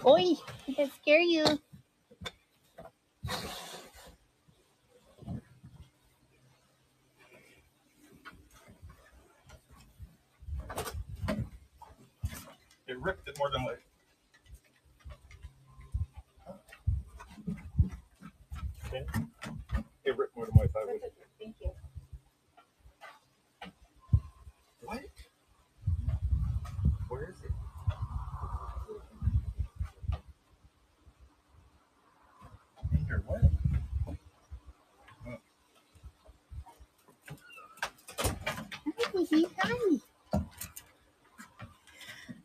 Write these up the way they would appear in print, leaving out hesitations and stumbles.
Oi, did that scare you? It ripped it more than like. Okay. It ripped more than my thigh would. Thank you. What? Where is it? In your what? Hi, baby. Hi.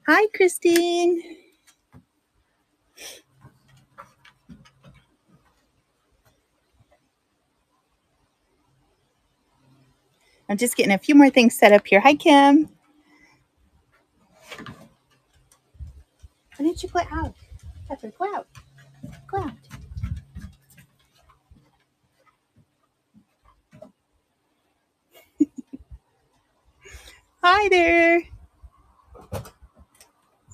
Hi, Christine. I'm just getting a few more things set up here. Hi, Kim. Why didn't you go out? Pepper, go out. Go out. Hi there.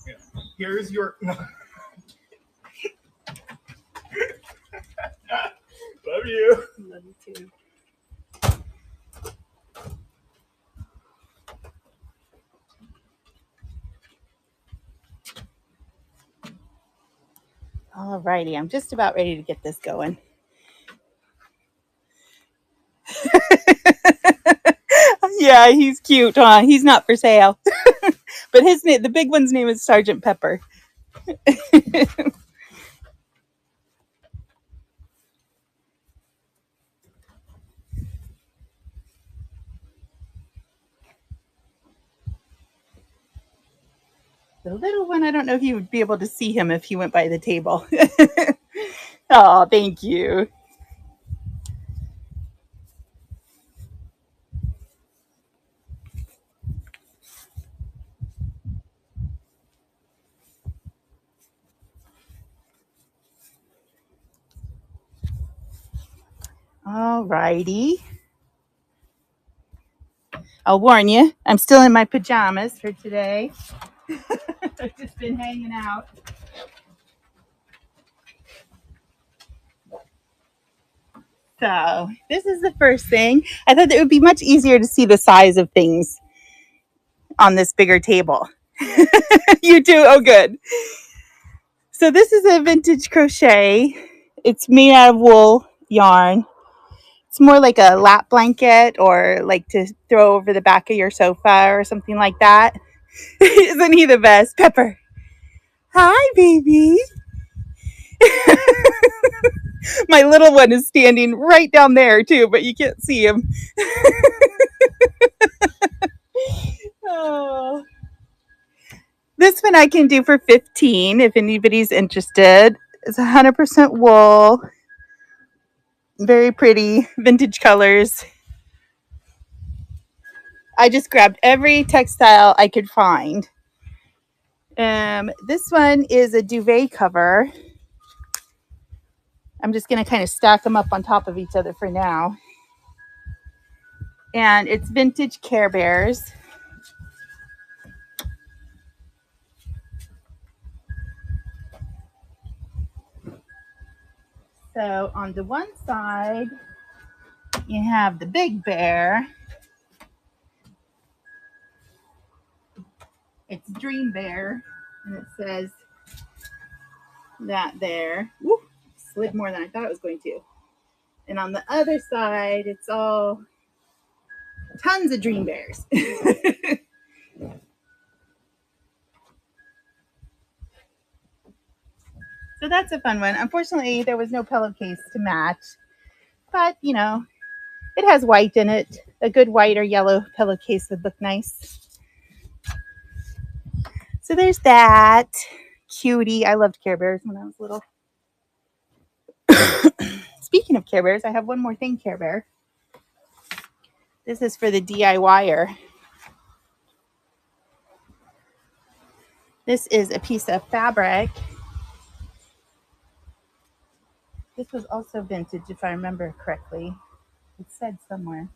Yeah. Here's your. Love you. Love you too. Alrighty, I'm just about ready to get this going. Yeah, he's cute, huh? He's not for sale. But the big one's name is Sergeant Pepper. The little one, I don't know if you would be able to see him if he went by the table. Oh, thank you. All righty. I'll warn you, I'm still in my pajamas for today. I've just been hanging out. So, this is the first thing. I thought it would be much easier to see the size of things on this bigger table. You too? Oh, good. So, this is a vintage crochet. It's made out of wool yarn. It's more like a lap blanket or like to throw over the back of your sofa or something like that. Isn't he the best? Pepper. Hi, baby. My little one is standing right down there too, but you can't see him. Oh. This one I can do for 15 if anybody's interested. It's 100% wool. Very pretty vintage colors. I just grabbed every textile I could find. This one is a duvet cover. I'm just going to kind of stack them up on top of each other for now. And it's vintage Care Bears. So on the one side, you have the big bear. It's Dream Bear. And it says that there. Woo, slid more than I thought it was going to. And on the other side, it's all tons of Dream Bears. So that's a fun one. Unfortunately, there was no pillowcase to match. But, you know, it has white in it. A good white or yellow pillowcase would look nice. So there's that. Cutie. I loved Care Bears when I was little. Speaking of Care Bears, I have one more thing, Care Bear. This is for the DIYer. This is a piece of fabric. This was also vintage, if I remember correctly. It said somewhere.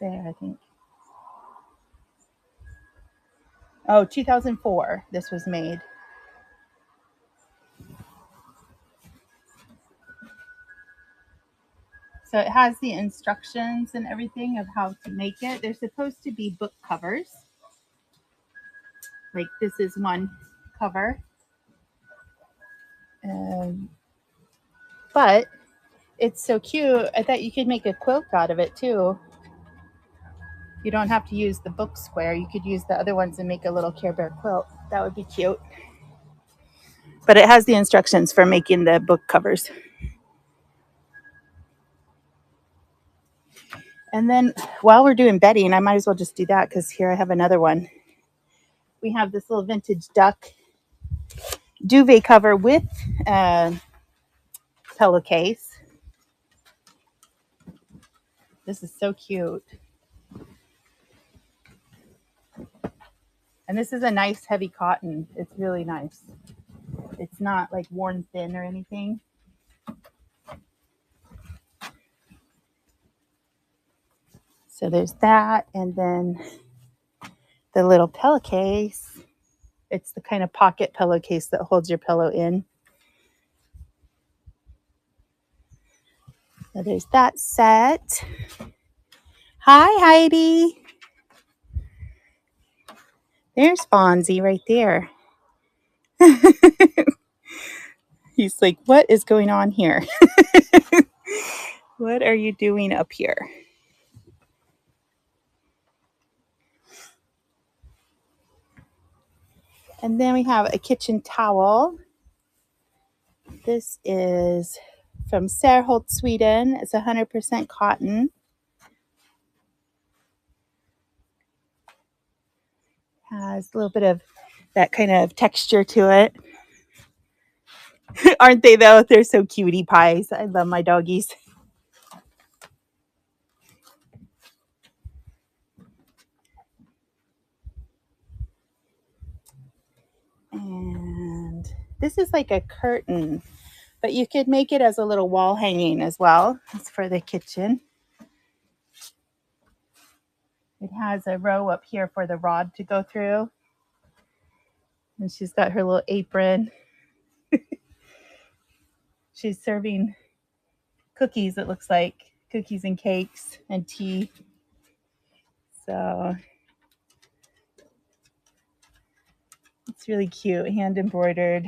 there, I think. Oh, 2004, this was made. So it has the instructions and everything of how to make it. They're supposed to be book covers. Like this is one cover. But it's so cute. I thought you could make a quilt out of it too. You don't have to use the book square. You could use the other ones and make a little Care Bear quilt. That would be cute. But it has the instructions for making the book covers. And then while we're doing bedding, I might as well just do that because here I have another one. We have this little vintage duck duvet cover with a pillowcase. This is so cute. And this is a nice heavy cotton. It's really nice. It's not like worn thin or anything. So there's that. And then the little pillowcase. It's the kind of pocket pillowcase that holds your pillow in. So there's that set. Hi, Heidi. There's Fonzie right there. He's like, what is going on here? What are you doing up here? And then we have a kitchen towel. This is from Serholt, Sweden. It's 100% cotton. Has a little bit of that kind of texture to it. Aren't they though? They're so cutie pies. I love my doggies. And this is like a curtain, but you could make it as a little wall hanging as well. It's for the kitchen. It has a row up here for the rod to go through. And she's got her little apron. She's serving cookies, it looks like. Cookies and cakes and tea. So it's really cute, hand embroidered.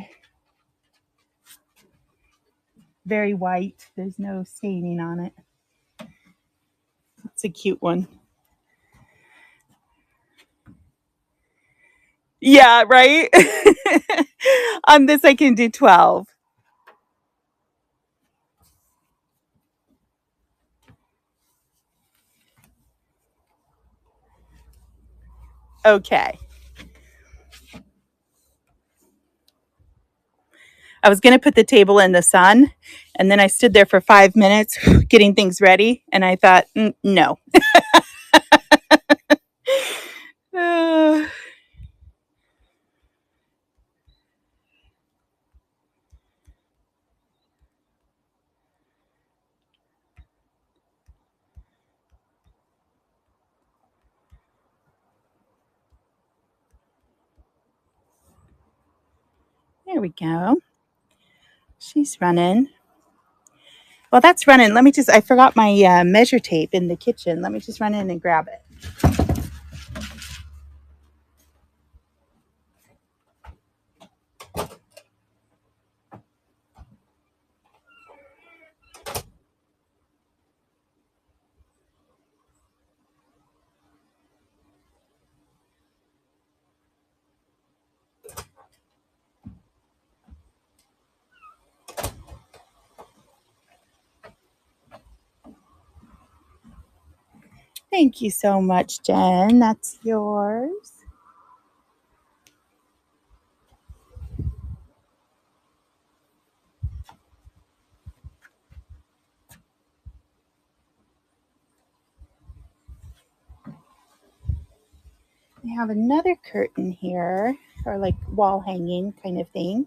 Very white. There's no staining on it. It's a cute one. Yeah, right? On this, I can do 12. Okay. I was going to put the table in the sun, and then I stood there for 5 minutes getting things ready, and I thought, no. There we go. She's running. Well, that's running. I forgot my measure tape in the kitchen. Let me just run in and grab it. Thank you so much, Jen. That's yours. We have another curtain here, or like wall hanging kind of thing.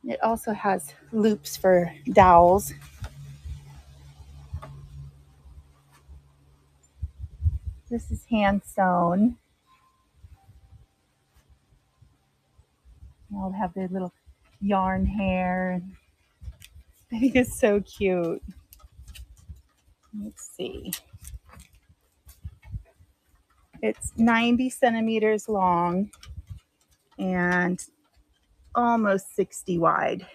It also has loops for dowels. This is hand sewn. I'll have the little yarn hair. I think it's so cute. Let's see. It's 90 centimeters long and almost 60 wide.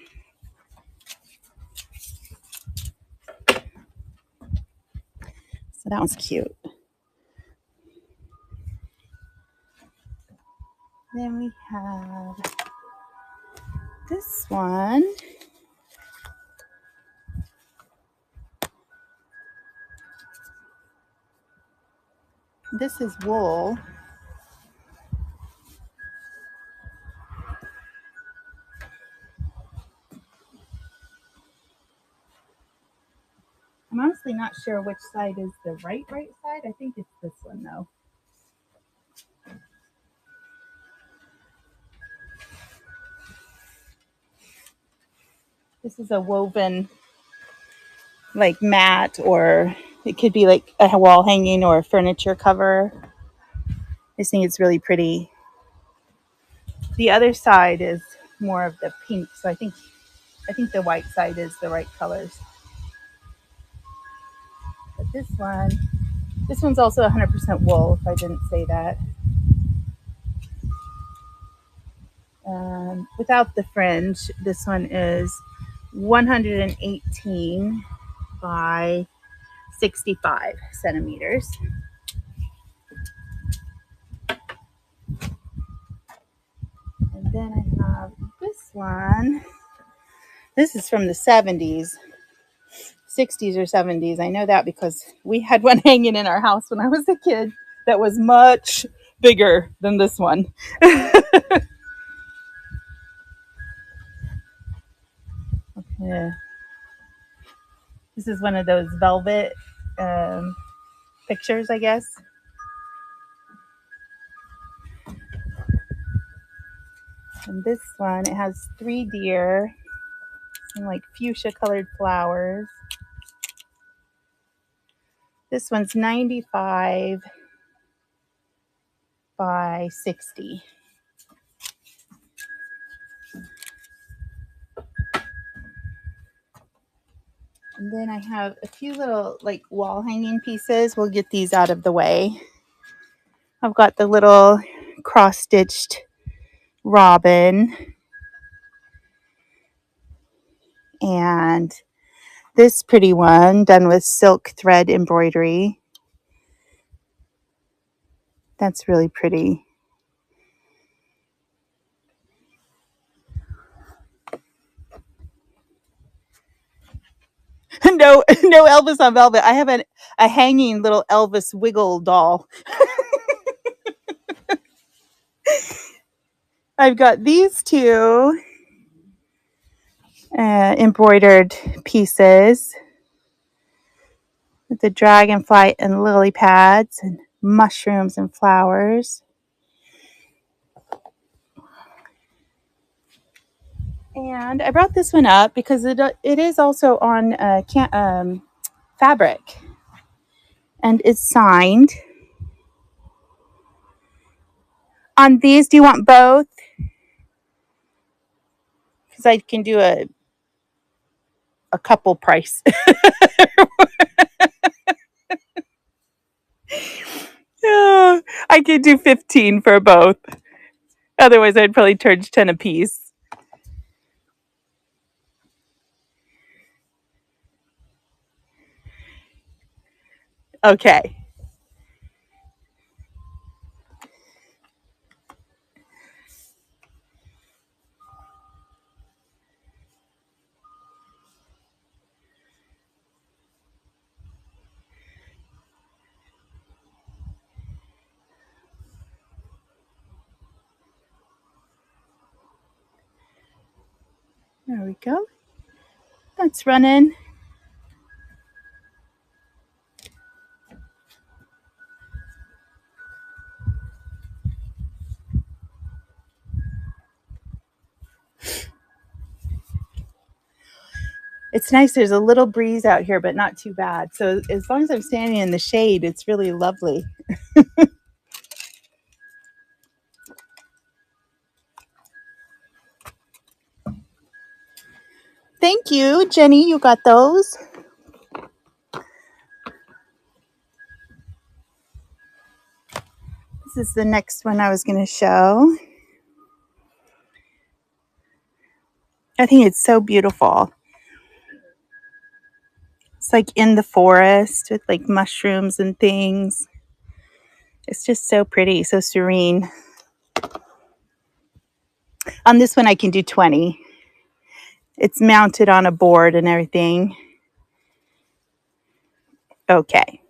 So that one's cute. Then we have this one. This is wool. I'm honestly not sure which side is the right side. I think it's this one though. This is a woven like mat, or it could be like a wall hanging or a furniture cover. I just think it's really pretty. The other side is more of the pink, so I think the white side is the right colors. But this one's also 100% wool, if I didn't say that. Without the fringe, this one is 118 by 65 centimeters. And then I have this one. This is from the 70s, 60s or 70s. I know that because we had one hanging in our house when I was a kid that was much bigger than this one. Yeah. This is one of those velvet pictures, I guess. And this one, it has 3 deer and like fuchsia colored flowers. This one's 95 by 60. And then I have a few little like wall hanging pieces. We'll get these out of the way. I've got the little cross-stitched robin. And this pretty one done with silk thread embroidery. That's really pretty. No Elvis on velvet. I have a hanging little Elvis wiggle doll. I've got these two embroidered pieces with the dragonfly and lily pads and mushrooms and flowers. And I brought this one up because it is also on fabric. And it's signed. On these, do you want both? Because I can do a couple price. Yeah, I could do 15 for both. Otherwise, I'd probably charge 10 a piece. Okay. There we go. That's running. It's nice. There's a little breeze out here, but not too bad. So as long as I'm standing in the shade, it's really lovely. Thank you, Jenny. You got those. This is the next one I was going to show. I think it's so beautiful. It's like in the forest with like mushrooms and things. It's just so pretty, so serene. On this one, I can do 20. It's mounted on a board and everything. Okay.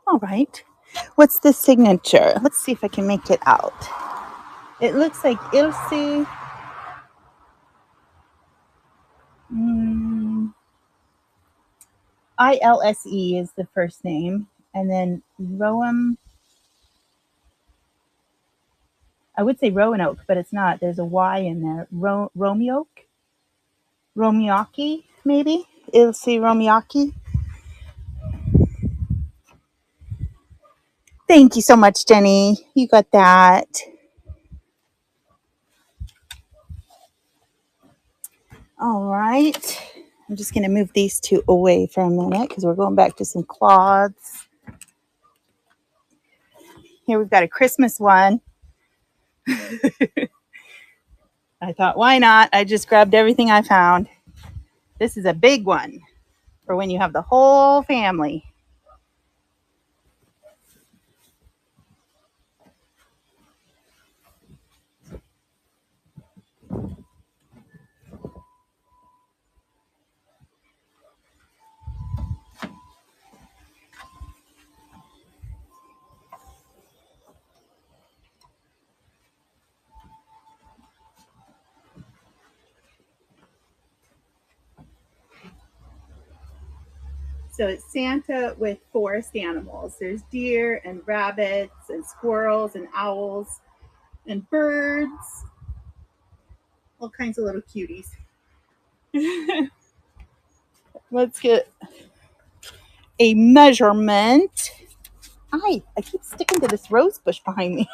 All right. What's the signature? Let's see if I can make it out. It looks like Ilse. Ilse is the first name. And then Roam. I would say Roanoke, but it's not. There's a Y in there. Romeoke? Romeoki, maybe? Ilse Romeoki. Thank you so much, Jenny. You got that. All right. I'm just going to move these two away for a minute because we're going back to some cloths. Here we've got a Christmas one. I thought, why not? I just grabbed everything I found. This is a big one for when you have the whole family. So it's Santa with forest animals. There's deer and rabbits and squirrels and owls and birds. All kinds of little cuties. Let's get a measurement. I keep sticking to this rose bush behind me.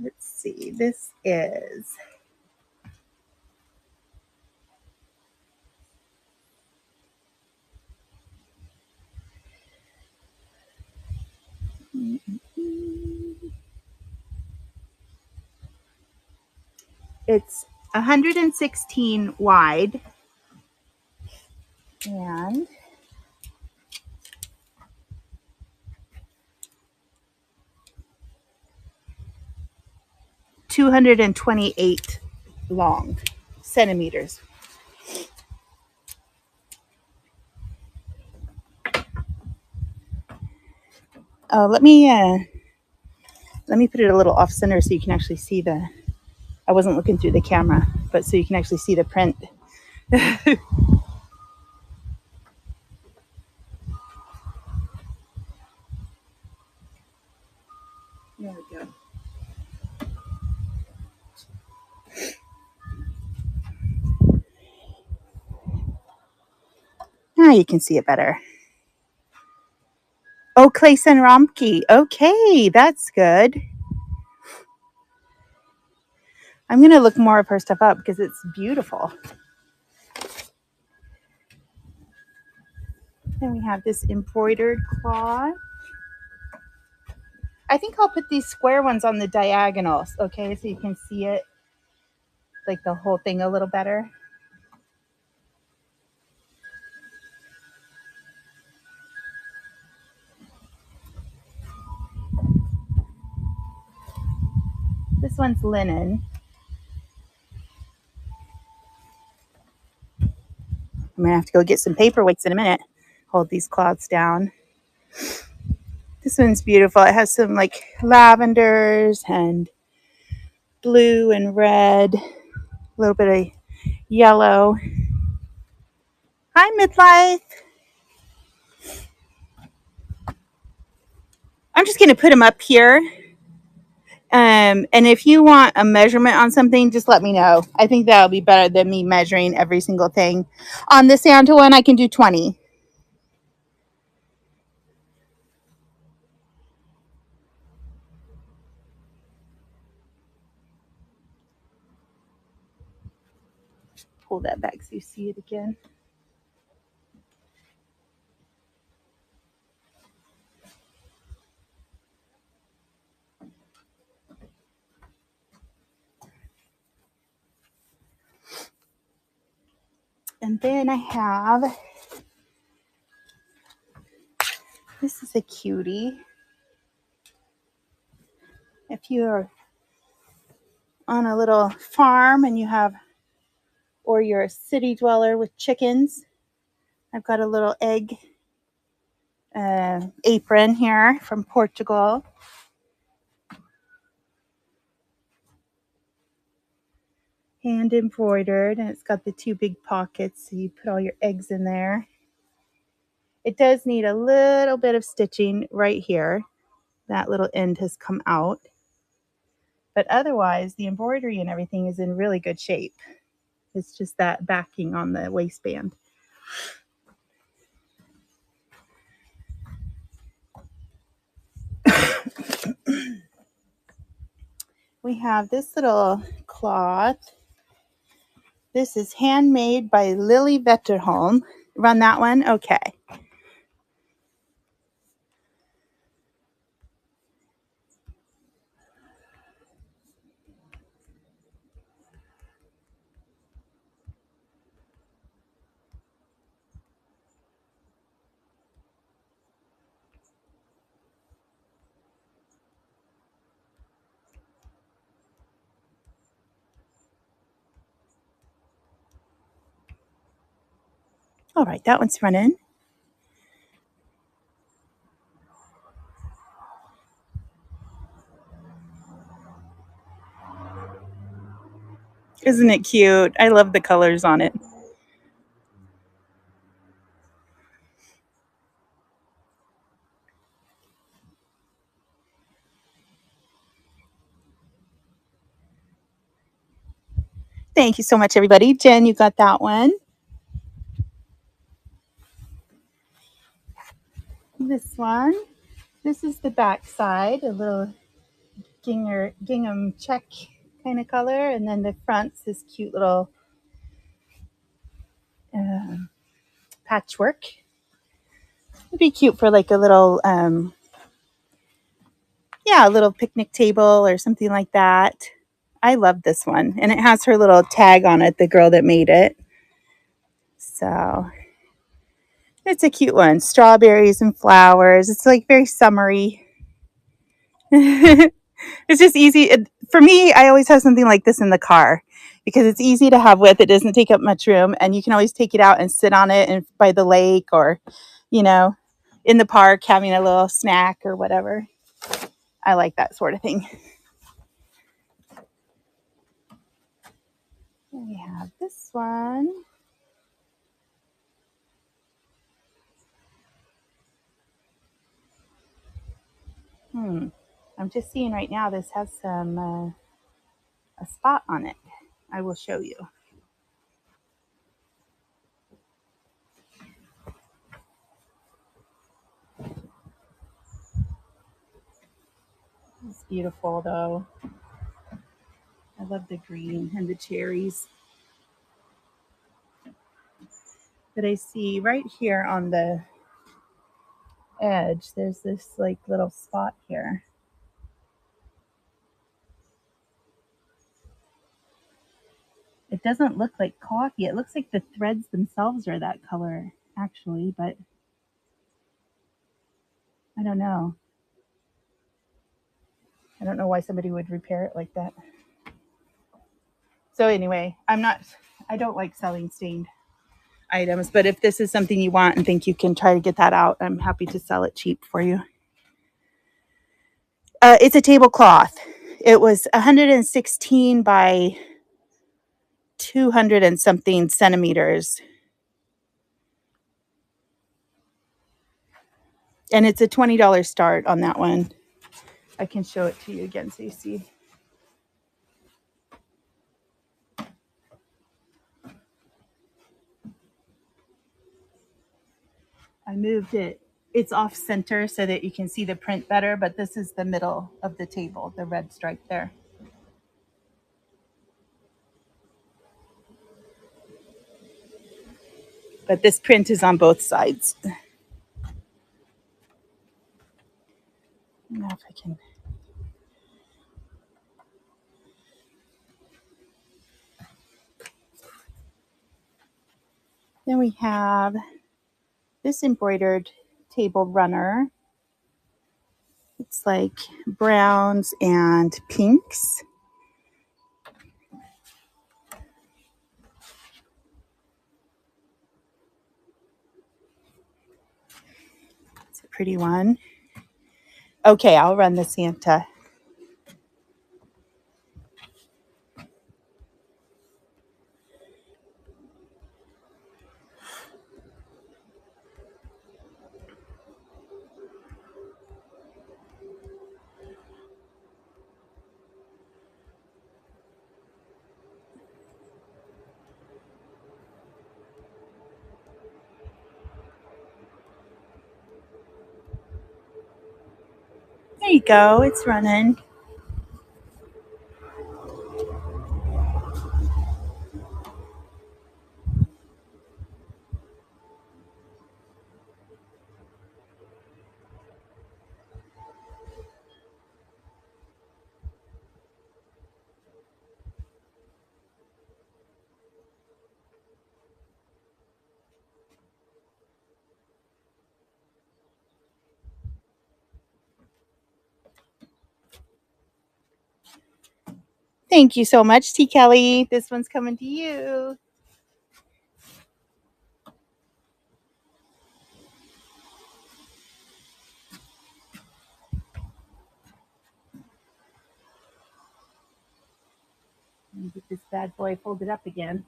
Let's see. This is it's 116 wide and 228 long centimeters. Let me put it a little off center so you can actually see the. I wasn't looking through the camera, but so you can actually see the print. There we go. Now you can see it better. Oh, Clayson Romke. Okay, that's good. I'm going to look more of her stuff up because it's beautiful. Then we have this embroidered cloth. I think I'll put these square ones on the diagonals, okay, so you can see it, like the whole thing a little better. This one's linen. I'm I'm gonna have to go get some paperweights in a minute. Hold these cloths down. This one's beautiful. It has some like lavenders and blue and red, a little bit of yellow. Hi, Midlife. I'm just gonna put them up here. And if you want a measurement on something, just let me know. I think that'll be better than me measuring every single thing. On the Santa one, I can do 20. Pull that back so you see it again. And then I have, this is a cutie. If you're on a little farm and you have, or you're a city dweller with chickens, I've got a little egg apron here from Portugal. Hand embroidered, and it's got the two big pockets so you put all your eggs in there. It does need a little bit of stitching right here. That little end has come out. But otherwise, the embroidery and everything is in really good shape. It's just that backing on the waistband. We have this little cloth. This is handmade by Lily Vetterholm. Run that one? Okay. All right, that one's running. Isn't it cute? I love the colors on it. Thank you so much, everybody. Jen, you got that one. This one. This is the back side, a little gingham check kind of color. And then the front's this cute little patchwork. It'd be cute for like a little, a little picnic table or something like that. I love this one. And it has her little tag on it, the girl that made it. So it's a cute one. Strawberries and flowers. It's like very summery. It's just easy. For me, I always have something like this in the car because it's easy to have with. It doesn't take up much room, and you can always take it out and sit on it and by the lake or, in the park having a little snack or whatever. I like that sort of thing. Then we have this one. I'm just seeing right now this has some a spot on it. I will show you. It's beautiful though. I love the green and the cherries. But I see right here on the edge, there's this like little spot here. It doesn't look like coffee. It looks like the threads themselves are that color actually, but I don't know. I don't know why somebody would repair it like that. So anyway, I don't like selling stained. items. But if this is something you want and think you can try to get that out, I'm happy to sell it cheap for you. It's a tablecloth. It was 116 by 200 and something centimeters. And it's a $20 start on that one. I can show it to you again so you see. I moved it. It's off center so that you can see the print better, but this is the middle of the table, the red stripe there. But this print is on both sides. I don't know if I can. Then we have this embroidered table runner. It's like browns and pinks. It's a pretty one. Okay, I'll run the Santa. There you go, it's running. Thank you so much, T. Kelly. This one's coming to you. Let me get this bad boy folded up again.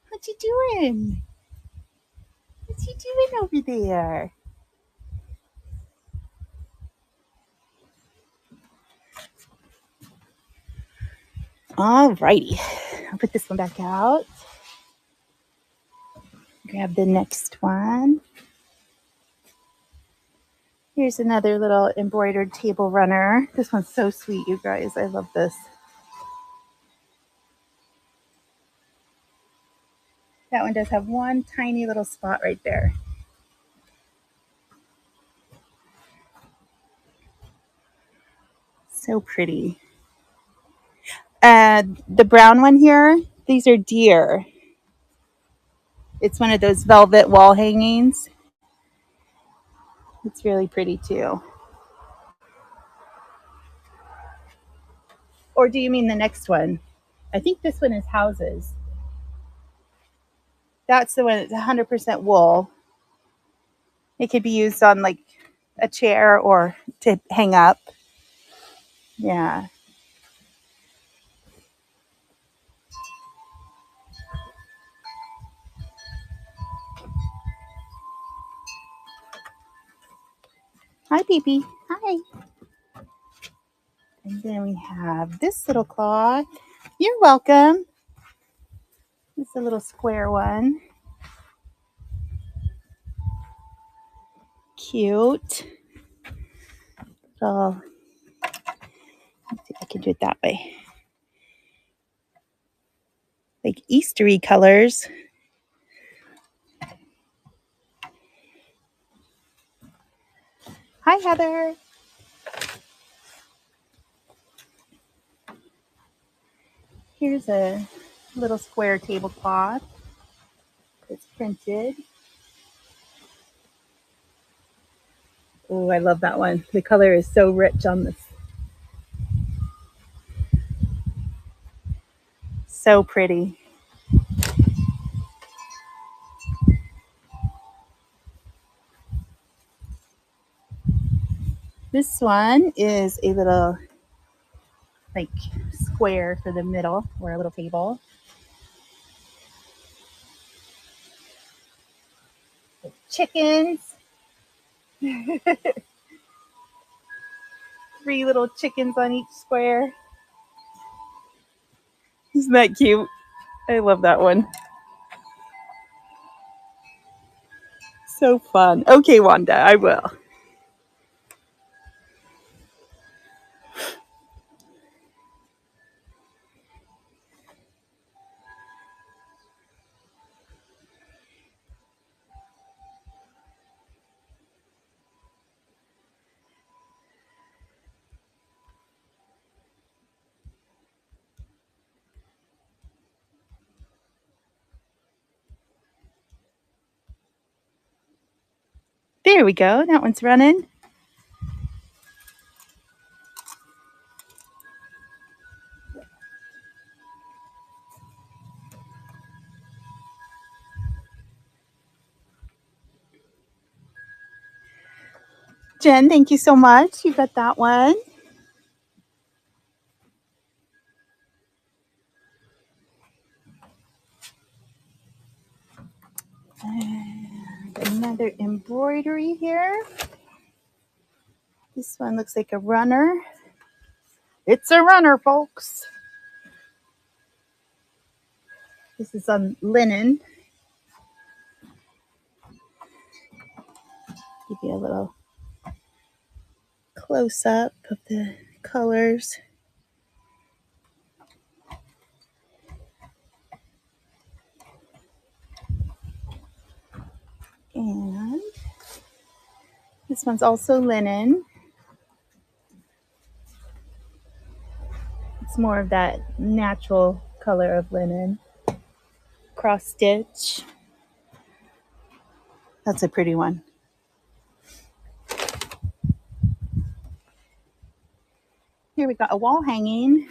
What you doing? What you doing over there? All righty. I'll put this one back out. Grab the next one. Here's another little embroidered table runner. This one's so sweet, you guys. I love this. That one does have one tiny little spot right there. So pretty. The brown one here, these are deer. It's one of those velvet wall hangings. It's really pretty too. Or do you mean the next one? I think this one is houses. That's the one that's 100% wool. It could be used on like a chair or to hang up. Yeah. Hi, baby. Hi. And then we have this little cloth. You're welcome. It's a little square one. Cute. Little, let's see if I can do it that way. Like Eastery colors. Hi, Heather. Here's a Little square tablecloth. It's printed. Oh, I love that one. The color is so rich on this. So pretty. This one is a little like square for the middle or a little table. Chickens. 3 little chickens on each square. Isn't that cute? I love that one. So fun. Okay, Wanda, I will. There we go. That one's running. Jen, thank you so much. You got that one. And another embroidery here. This one looks like a runner. It's a runner, folks. This is on linen. Give you a little close up of the colors. And this one's also linen. It's more of that natural color of linen. Cross stitch. That's a pretty one. Here we got a wall hanging.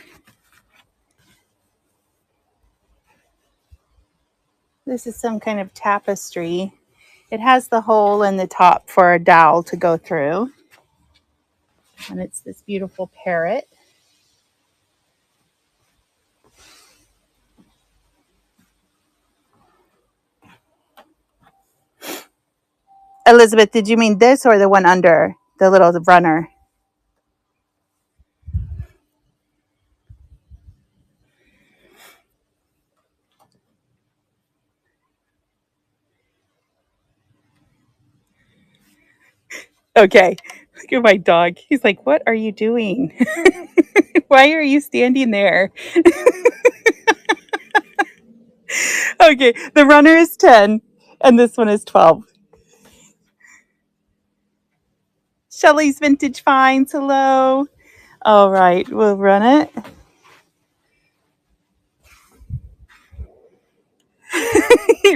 This is some kind of tapestry. It has the hole in the top for a dowel to go through. And it's this beautiful parrot. Elizabeth, did you mean this or the one under the little runner? Okay. Look at my dog. He's like, what are you doing? Why are you standing there? Okay. The runner is 10 and this one is 12. Shelly's Vintage Finds. Hello. All right. We'll run it.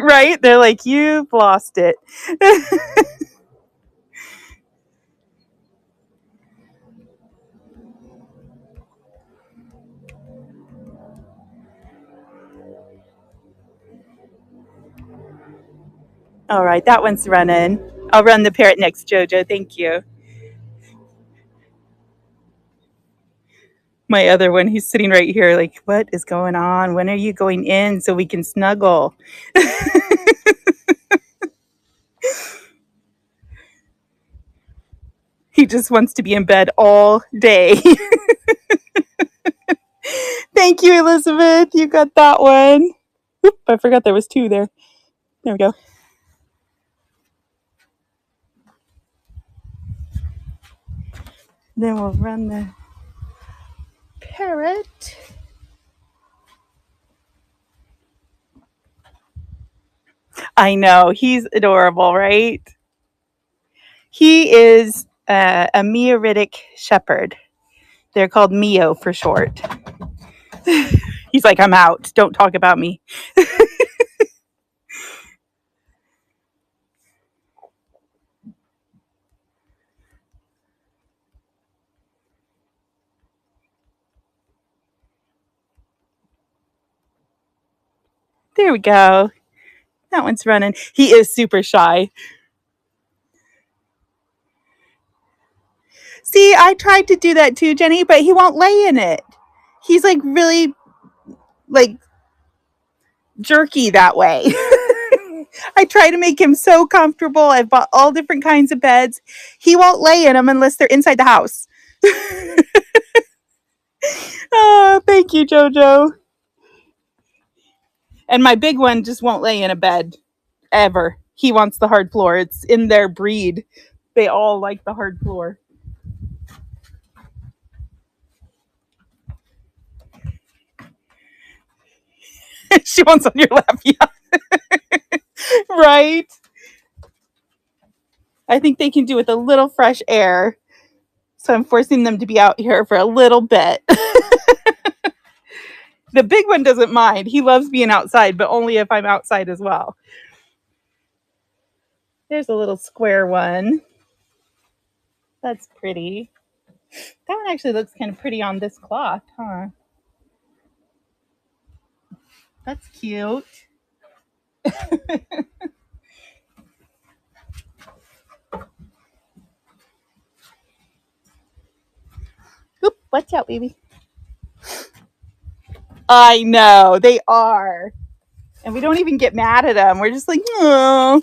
Right? They're like, you've lost it. All right, that one's running. I'll run the parrot next, Jojo. Thank you. My other one, he's sitting right here like, what is going on? When are you going in so we can snuggle? He just wants to be in bed all day. Thank you, Elizabeth. You got that one. Oop, I forgot there was 2 there. There we go. Then we'll run the parrot. I know. He's adorable, right? He is a Meoritic shepherd. They're called Mio for short. He's like, I'm out. Don't talk about me. There we go. That one's running. He is super shy. See, I tried to do that too, Jenny, but he won't lay in it. He's like really like jerky that way. I try to make him so comfortable. I've bought all different kinds of beds. He won't lay in them unless they're inside the house. Oh, thank you, Jojo. And my big one just won't lay in a bed ever. He wants the hard floor. It's in their breed. They all like the hard floor. She wants on your lap, yeah. Right? I think they can do with a little fresh air. So I'm forcing them to be out here for a little bit. The big one doesn't mind. He loves being outside, but only if I'm outside as well. There's a little square one. That's pretty. That one actually looks kind of pretty on this cloth, huh? That's cute. Oop, watch out, baby. I know, they are. And we don't even get mad at them. We're just like, oh.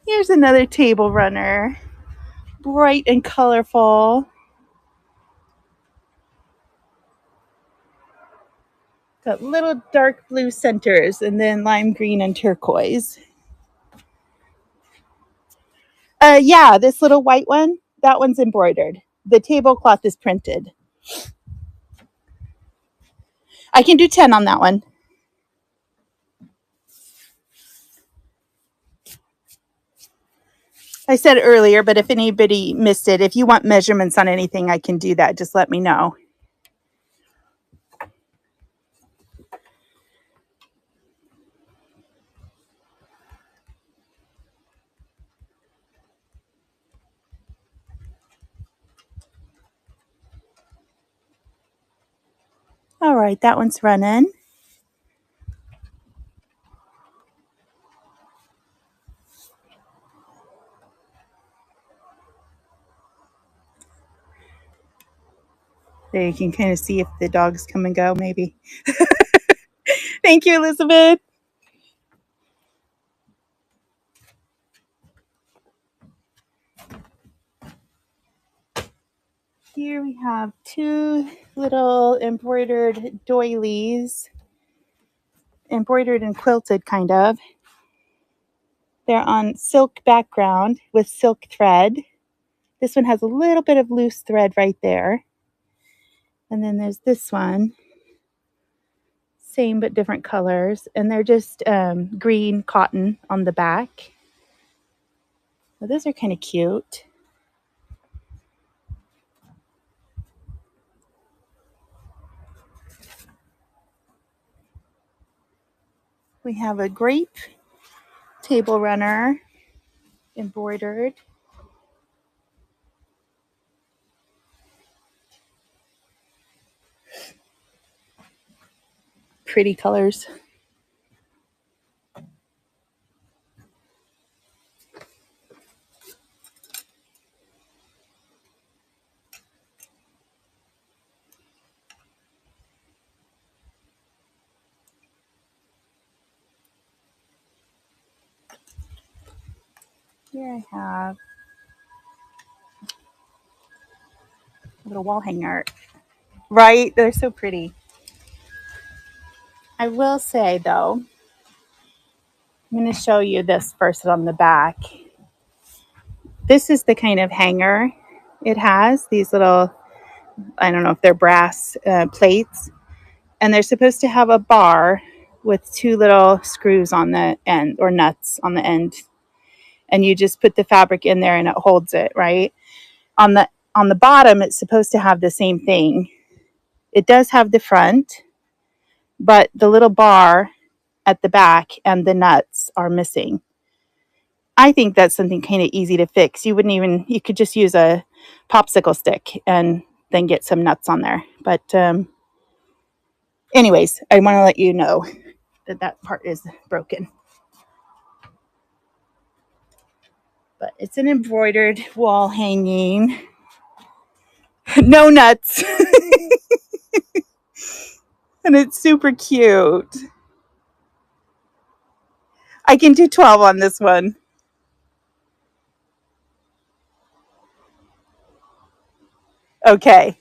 Here's another table runner. Bright and colorful. Got little dark blue centers and then lime green and turquoise. Yeah, this little white one, that one's embroidered. The tablecloth is printed. I can do 10 on that one. I said it earlier, but if anybody missed it, if you want measurements on anything, I can do that. Just let me know. All right, that one's running. There you can kind of see if the dogs come and go, maybe. Thank you, Elizabeth. Here we have two little embroidered doilies, embroidered and quilted kind of. They're on silk background with silk thread. This one has a little bit of loose thread right there. And then there's this one. Same but different colors. And they're just green cotton on the back. Well, those are kind of cute. We have a grape table runner, embroidered. Pretty colors. Here I have a little wall hanger. Right? They're so pretty. I will say, though, I'm going to show you this first on the back. This is the kind of hanger it has. These little, I don't know if they're brass plates. And they're supposed to have a bar with two little screws on the end, or nuts on the end. And you just put the fabric in there and it holds it, right? On the on the bottom, it's supposed to have the same thing. It does have the front, but the little bar at the back and the nuts are missing. I think that's something kind of easy to fix. You could just use a popsicle stick and then get some nuts on there. But anyways, I want to let you know that part is broken. But it's an embroidered wall hanging. No nuts. And it's super cute. I can do 12 on this one. Okay.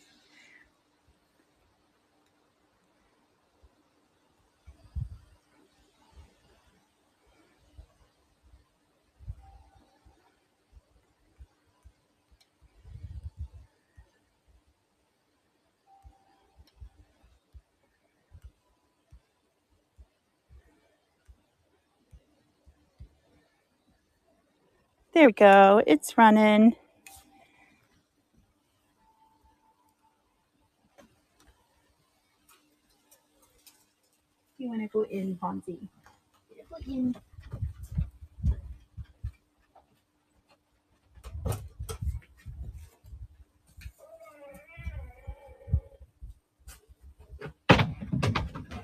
There we go. It's running. You want to go in, Fonzie? Go in. Are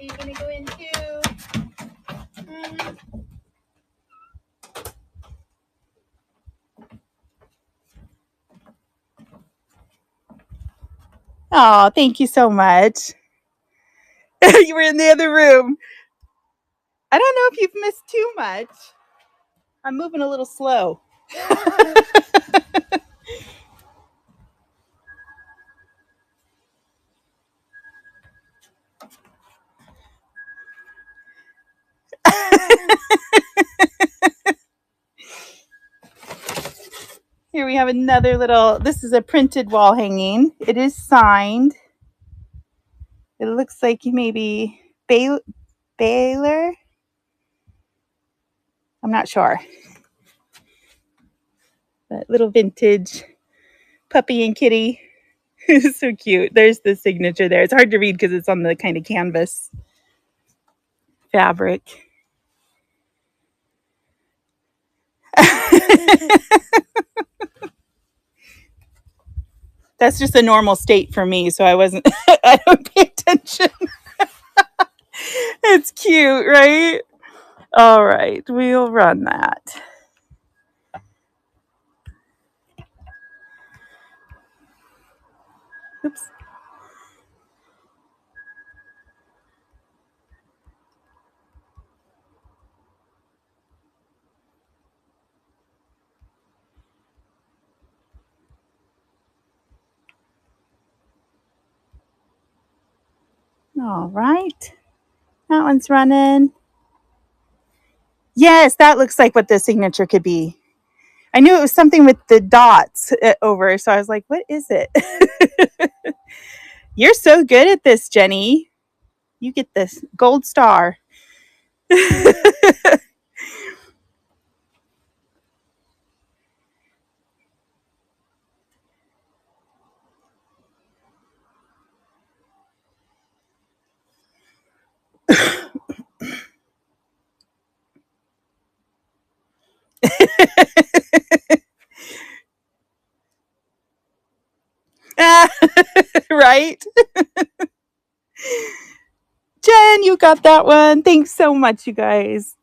you going to go in too? Oh, thank you so much. You were in the other room. I don't know if you've missed too much. I'm moving a little slow. Here we have another little, this is a printed wall hanging. It is signed. It looks like maybe Baylor. I'm not sure. But little vintage puppy and kitty. It's so cute. There's the signature there. It's hard to read because it's on the kind of canvas fabric. That's just a normal state for me, so I don't pay attention. It's cute, right? All right, we'll run that. Oops. All right. That one's running. Yes, that looks like what the signature could be. I knew it was something with the dots over, so I was like, what is it? You're so good at this, Jenny. You get this gold star. Right? Jen, you got that one. Thanks so much, you guys.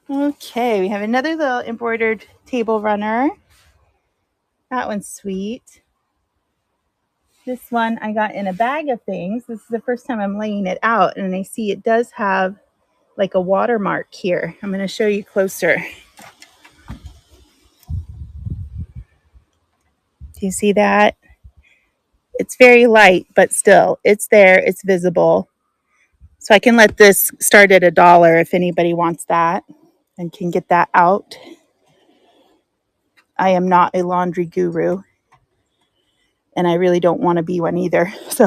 Okay, we have another little embroidered table runner. That one's sweet. This one I got in a bag of things. This is the first time I'm laying it out, and I see it does have like a watermark here. I'm going to show you closer. Do you see that? It's very light, but still, it's there. It's visible. So I can let this start at $1 if anybody wants that and can get that out. I am not a laundry guru, and I really don't want to be one either. So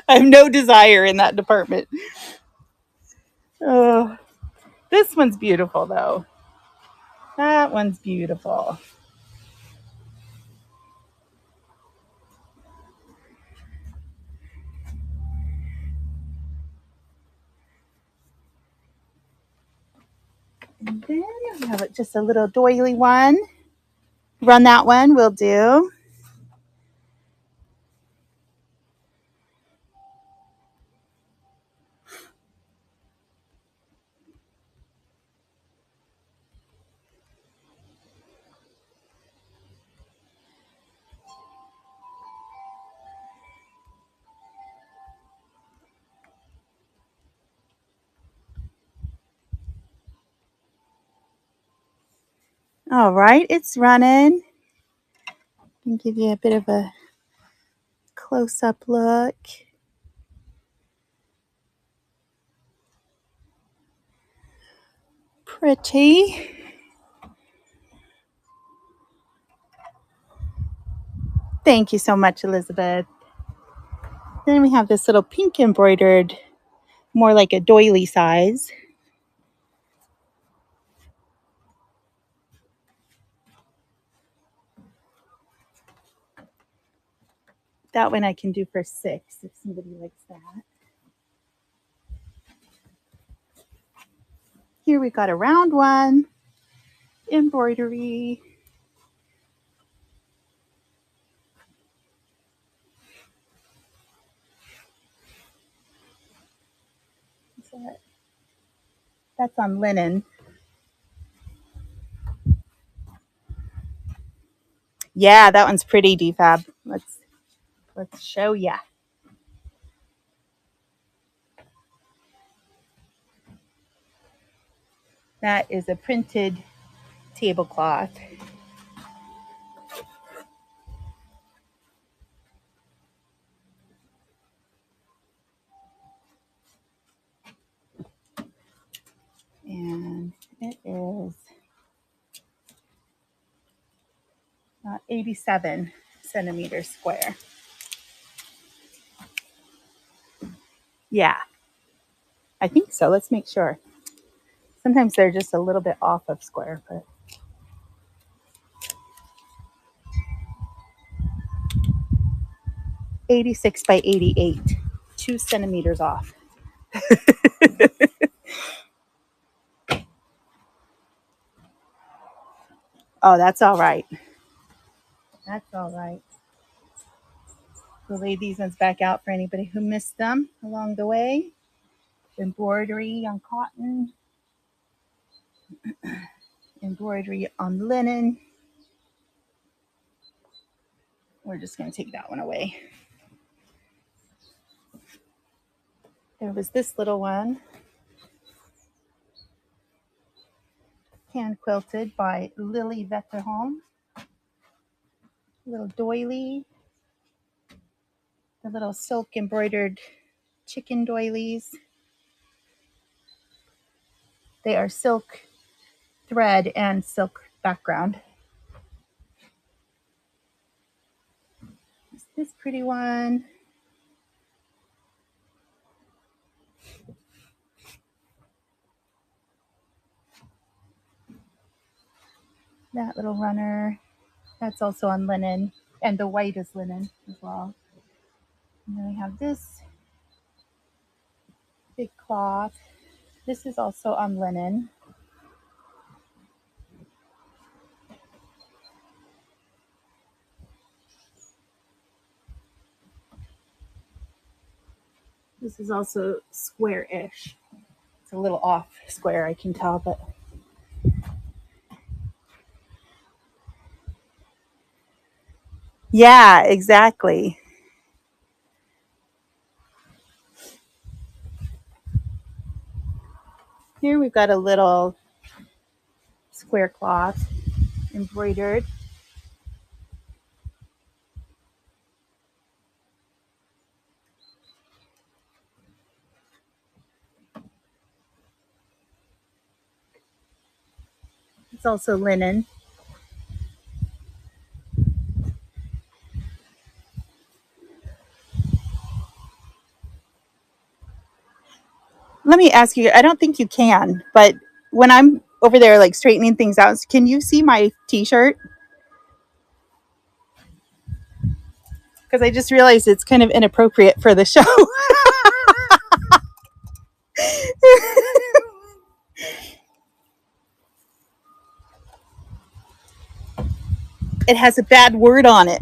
I have no desire in that department. Oh, This one's beautiful though. That one's beautiful. And then we have just a little doily one. Run that one, will do. All right, it's running. I can give you a bit of a close-up look. Pretty. Thank you so much, Elizabeth. Then we have this little pink embroidered, more like a doily size. That one I can do for $6 if somebody likes that. Here we got a round one, embroidery. That's on linen. Yeah, that one's pretty, DFAB. Let's show ya. That is a printed tablecloth. And it is 87 centimeters square. Yeah, I think so. Let's make sure. Sometimes they're just a little bit off of square, but 86 by 88, 2 centimeters off. Oh, that's all right. That's all right. We'll lay these ones back out for anybody who missed them along the way. Embroidery on cotton, embroidery on linen. We're just going to take that one away. There was this little one, hand quilted by Lily Vetterholm. Little doily, the little silk embroidered chicken doilies. They are silk thread and silk background. This pretty one. That little runner. That's also on linen, and the white is linen as well. And then we have this big cloth. This is also on linen. This is also square-ish. It's a little off square, I can tell, but yeah, exactly. Here we've got a little square cloth embroidered. It's also linen. Let me ask you, I don't think you can, but when I'm over there like straightening things out, can you see my t-shirt? Because I just realized it's kind of inappropriate for the show. It has a bad word on it.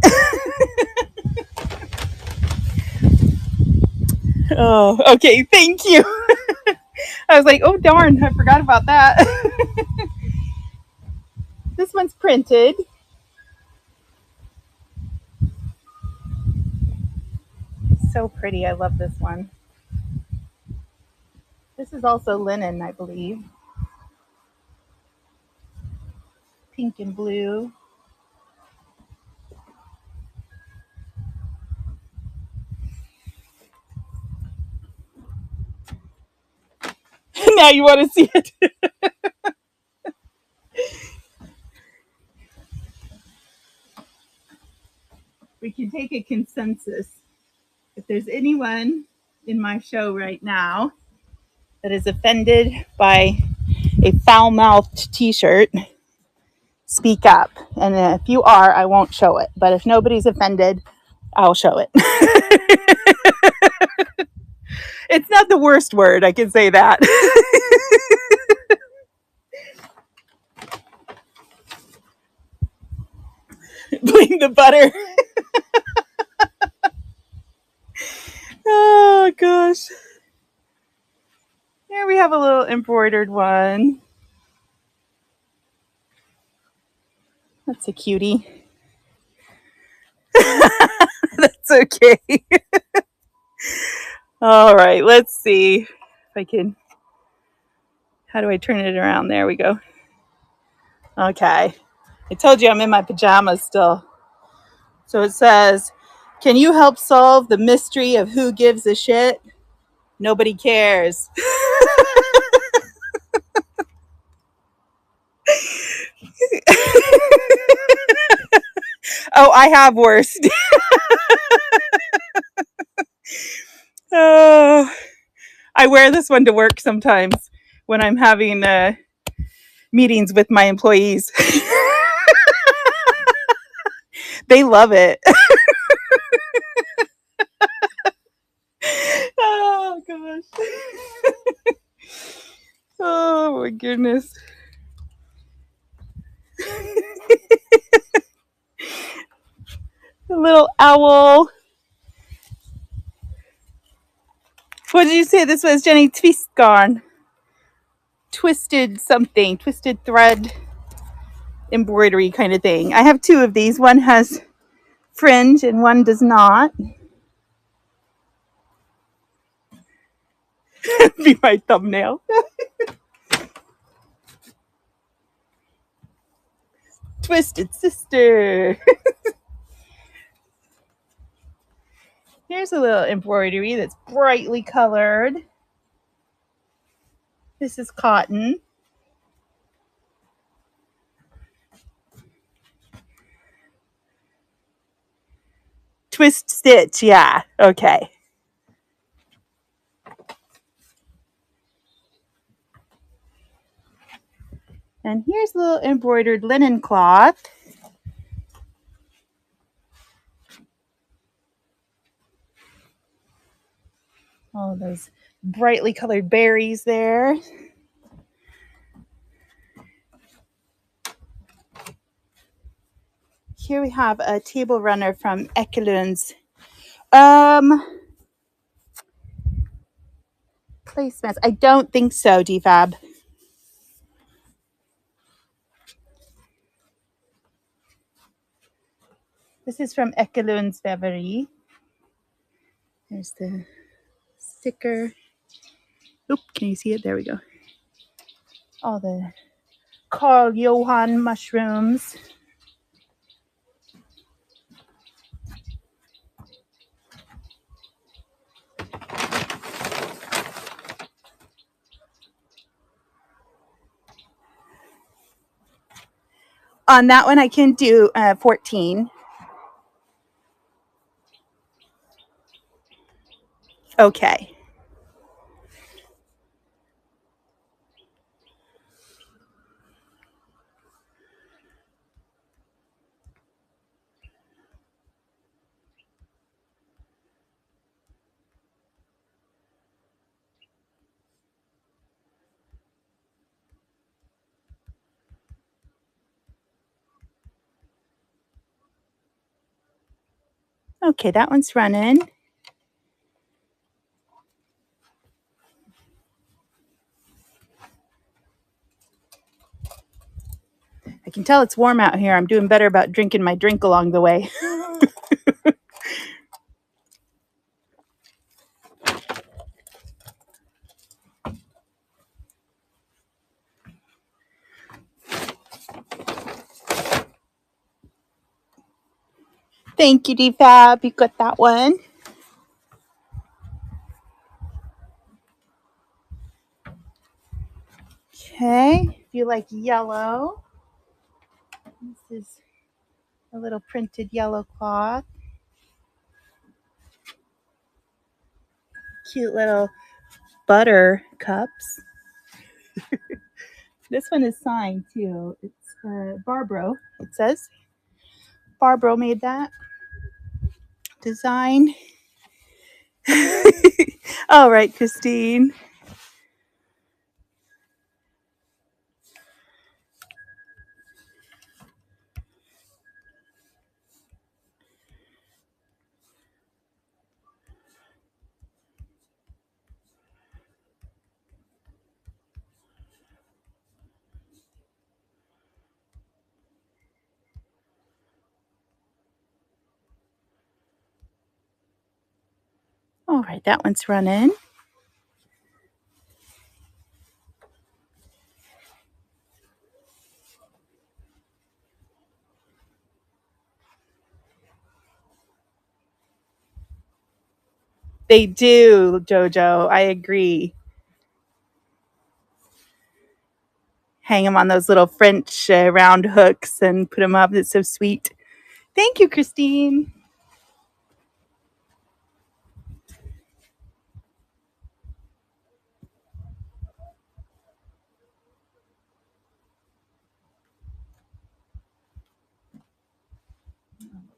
Oh, okay. Thank you. I was like, oh, darn. I forgot about that. This one's printed. So pretty. I love this one. This is also linen, I believe. Pink and blue. Now you want to see it. We can take a consensus. If there's anyone in my show right now that is offended by a foul-mouthed t-shirt, speak up. And if you are, I won't show it. But if nobody's offended, I'll show it. It's not the worst word, I can say that. Blame the butter. Oh gosh. Here we have a little embroidered one. That's a cutie. That's okay. All right, let's see if I can. How do I turn it around? There we go. Okay. I told you I'm in my pajamas still. So it says, can you help solve the mystery of who gives a shit? Nobody cares. Oh, I have worse. Oh, I wear this one to work sometimes when I'm having meetings with my employees. They love it. Oh gosh. Oh my goodness. A little owl. What did you say this was, Jenny? Twist garn. Twisted something. Twisted thread embroidery kind of thing. I have two of these. One has fringe and one does not. Be my thumbnail. Twisted sister. Here's a little embroidery that's brightly colored. This is cotton. Twist stitch, yeah. Okay. And here's a little embroidered linen cloth. All those brightly colored berries there. Here we have a table runner from Ekelund's placements. I don't think so, DFAB. This is from Ekelund's Väveri. There's the sticker. Oop, can you see it? There we go. All the Carl Johan mushrooms. On that one, I can do 14. Okay. Okay, that one's running. I can tell it's warm out here. I'm doing better about drinking my drink along the way. Thank you, DFab. You got that one. Okay, if you like yellow, this is a little printed yellow cloth. Cute little butter cups. This one is signed too. It's Barbro, it says. Barbro made that design. All right, Christine. All right, that one's running. They do, Jojo. I agree. Hang them on those little French round hooks and put them up. It's so sweet. Thank you, Christine.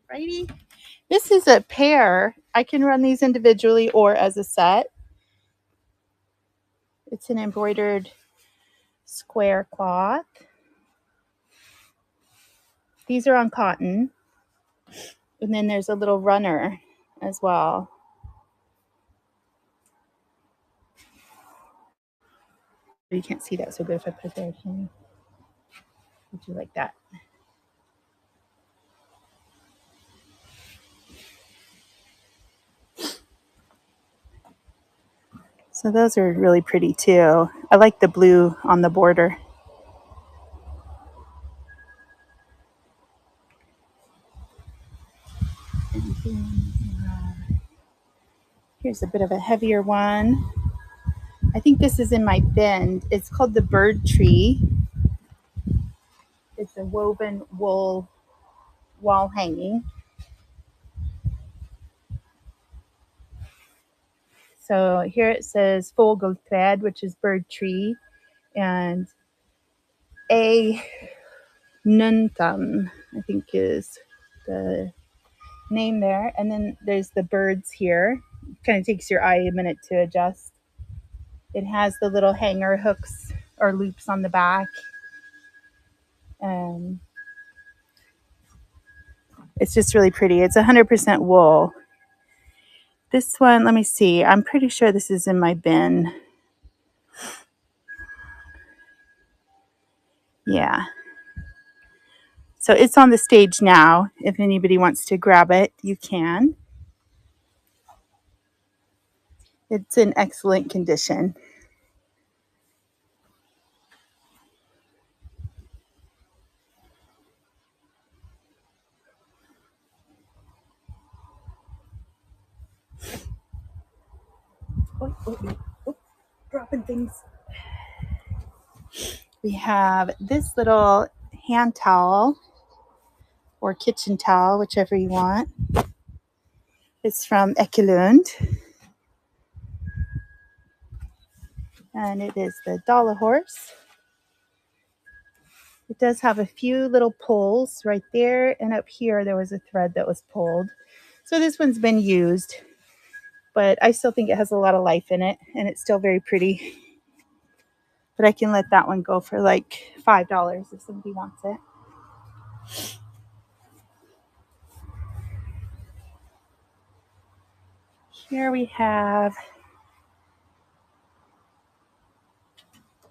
Righty. This is a pair. I can run these individually or as a set. It's an embroidered square cloth. These are on cotton. And then there's a little runner as well. You can't see that so good if I put it there. Can you? Would you like that? So those are really pretty too. I like the blue on the border. Here's a bit of a heavier one. I think this is in my bin. It's called the Bird Tree. It's a woven wool wall hanging. So here it says Vogelträd, which is bird tree, and A Nuntam, I think is the name there. And then there's the birds here. Kind of takes your eye a minute to adjust. It has the little hanger hooks or loops on the back. It's just really pretty. It's 100% wool. This one, let me see. I'm pretty sure this is in my bin. Yeah. So it's on the stage now. If anybody wants to grab it, you can. It's in excellent condition. Oh, dropping things. We have this little hand towel or kitchen towel, whichever you want. It's from Ekelund. And it is the Dollar Horse. It does have a few little pulls right there. And up here, there was a thread that was pulled. So this one's been used. But I still think it has a lot of life in it. And it's still very pretty. But I can let that one go for like $5 if somebody wants it. Here we have,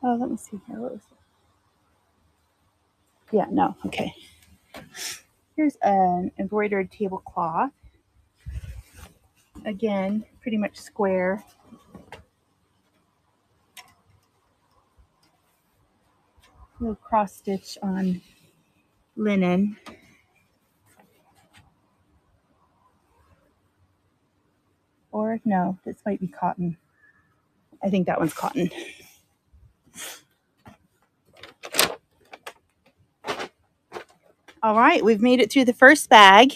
oh, let me see here. What was it? Yeah, no, okay. Here's an embroidered tablecloth. Again, pretty much square. A little cross stitch on linen. Or no, this might be cotton. I think that one's cotton. All right, we've made it through the first bag.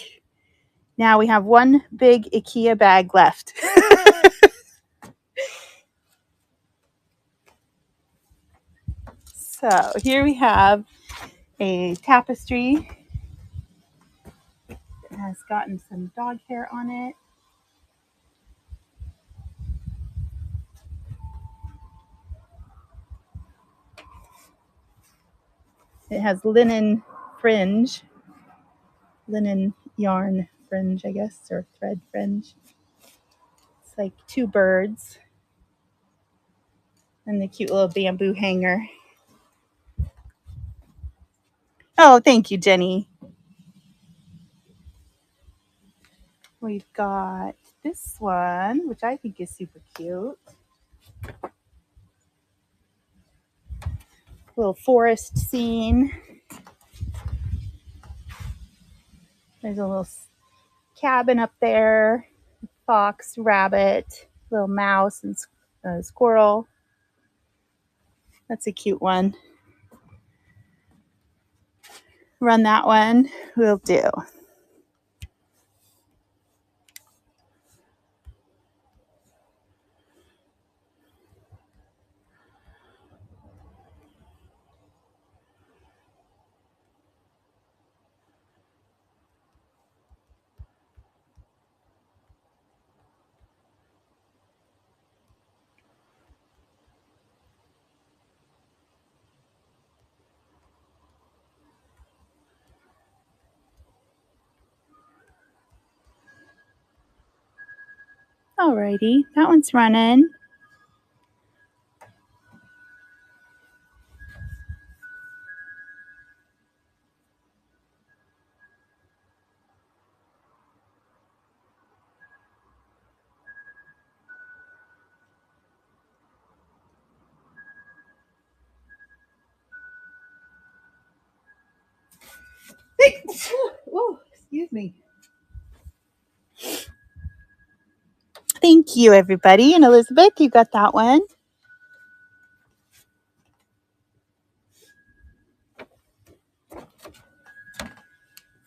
Now we have one big IKEA bag left. So here we have a tapestry. It has gotten some dog hair on it. It has linen fringe, linen yarn fringe, I guess, or thread fringe. It's like two birds and the cute little bamboo hanger. Oh, thank you, Jenny. We've got this one, which I think is super cute. Little forest scene. There's a little cabin up there. Fox, rabbit, little mouse, and squirrel. That's a cute one. Run that one. Will do. Alrighty, that one's running. Oh, excuse me. Thank you, everybody. And Elizabeth, you got that one.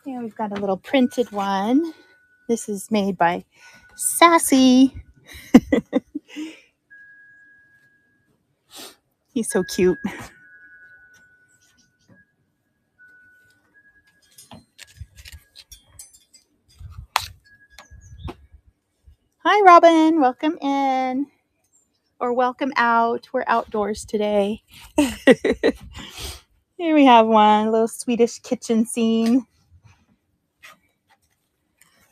Here we've got a little printed one. This is made by Sassy. He's so cute. Hi, Robin. Welcome in. Or welcome out. We're outdoors today. Here we have one, a little Swedish kitchen scene.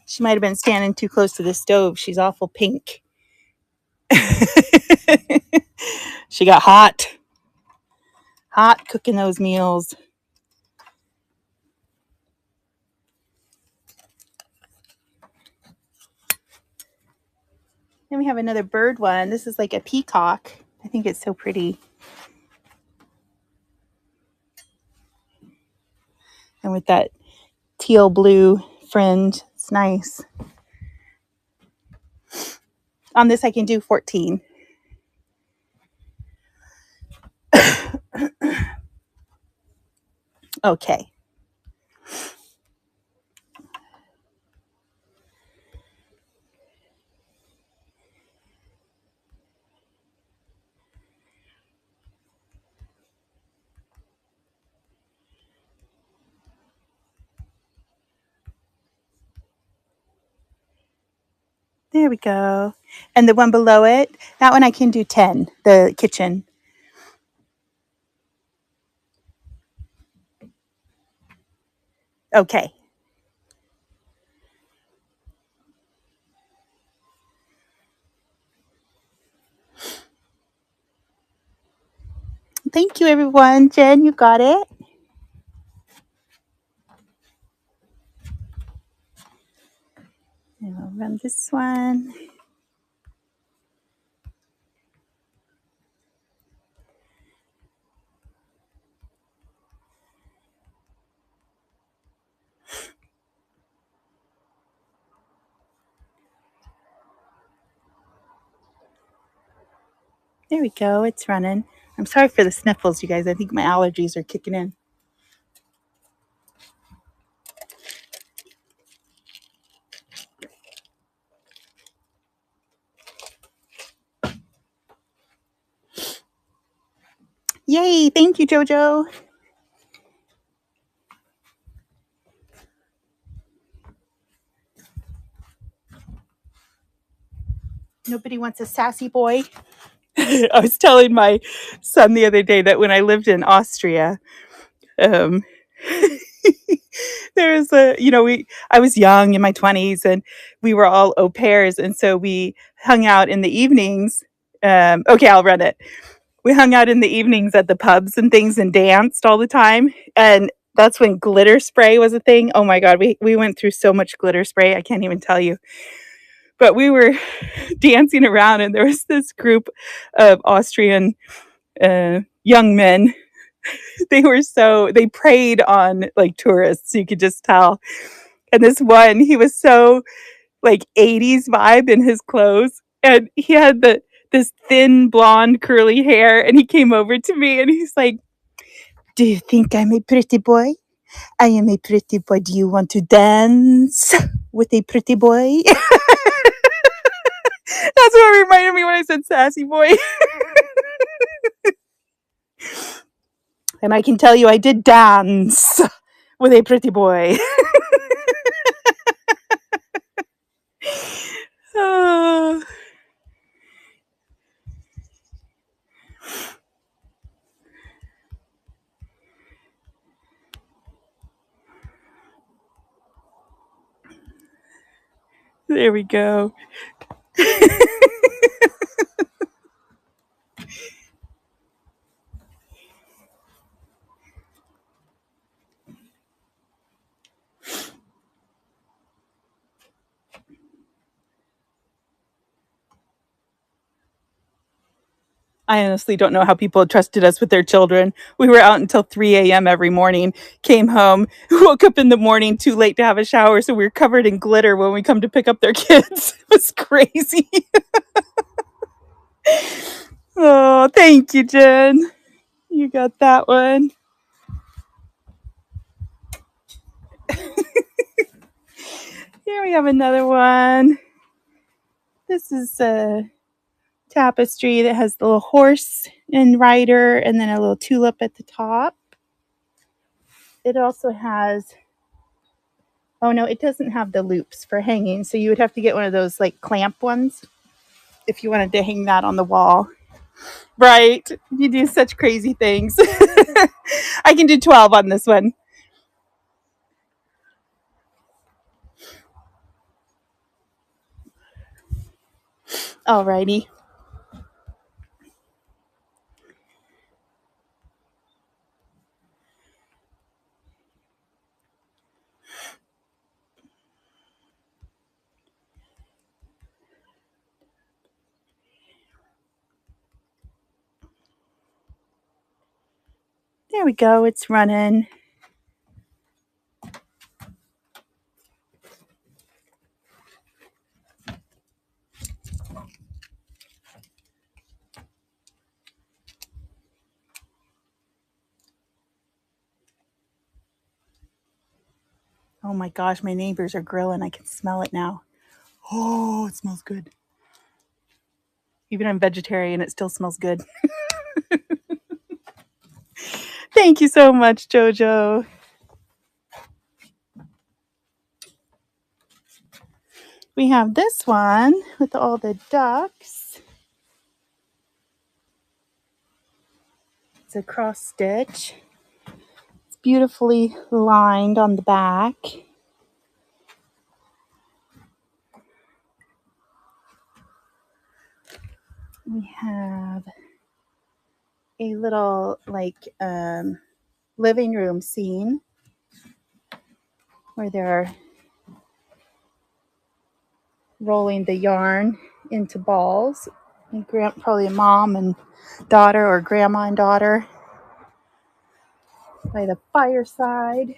She might have been standing too close to the stove. She's awful pink. She got hot cooking those meals. Then we have another bird one. This is like a peacock. I think it's so pretty. And with that teal blue fringe, it's nice. On this, I can do 14. Okay. There we go. And the one below it, that one I can do 10, the kitchen. Okay. Thank you, everyone. Jen, you got it. And I'll run this one. There we go. It's running. I'm sorry for the sniffles, you guys. I think my allergies are kicking in. Yay. Thank you, JoJo. Nobody wants a sassy boy. I was telling my son the other day that when I lived in Austria, um, there was I was young in my 20s and we were all au pairs. And so we hung out in the evenings. Okay, I'll run it. We hung out in the evenings at the pubs and things and danced all the time. And that's when glitter spray was a thing. Oh my God, we went through so much glitter spray. I can't even tell you. But we were dancing around and there was this group of Austrian young men. They preyed on like tourists. You could just tell. And this one, he was so like 80s vibe in his clothes. And he had this thin blonde curly hair. And he came over to me and he's like, "Do you think I'm a pretty boy? I am a pretty boy. Do you want to dance with a pretty boy?" That's what reminded me when I said sassy boy. And I can tell you I did dance with a pretty boy. Oh, there we go. I honestly don't know how people trusted us with their children. We were out until 3 a.m. every morning, came home, woke up in the morning too late to have a shower, so we were covered in glitter when we come to pick up their kids. It was crazy. Oh, thank you, Jen. You got that one. Here we have another one. This is a tapestry that has the little horse and rider and then a little tulip at the top. It also has, oh no, it doesn't have the loops for hanging. So you would have to get one of those like clamp ones if you wanted to hang that on the wall. Right. You do such crazy things. I can do 12 on this one. Alrighty. There we go. It's running. Oh my gosh, my neighbors are grilling. I can smell it now. Oh, it smells good. Even I'm vegetarian, it still smells good. Thank you so much, JoJo. We have this one with all the ducks. It's a cross stitch. It's beautifully lined on the back. We have a little like living room scene where they're rolling the yarn into balls. And probably a mom and daughter or grandma and daughter by the fireside.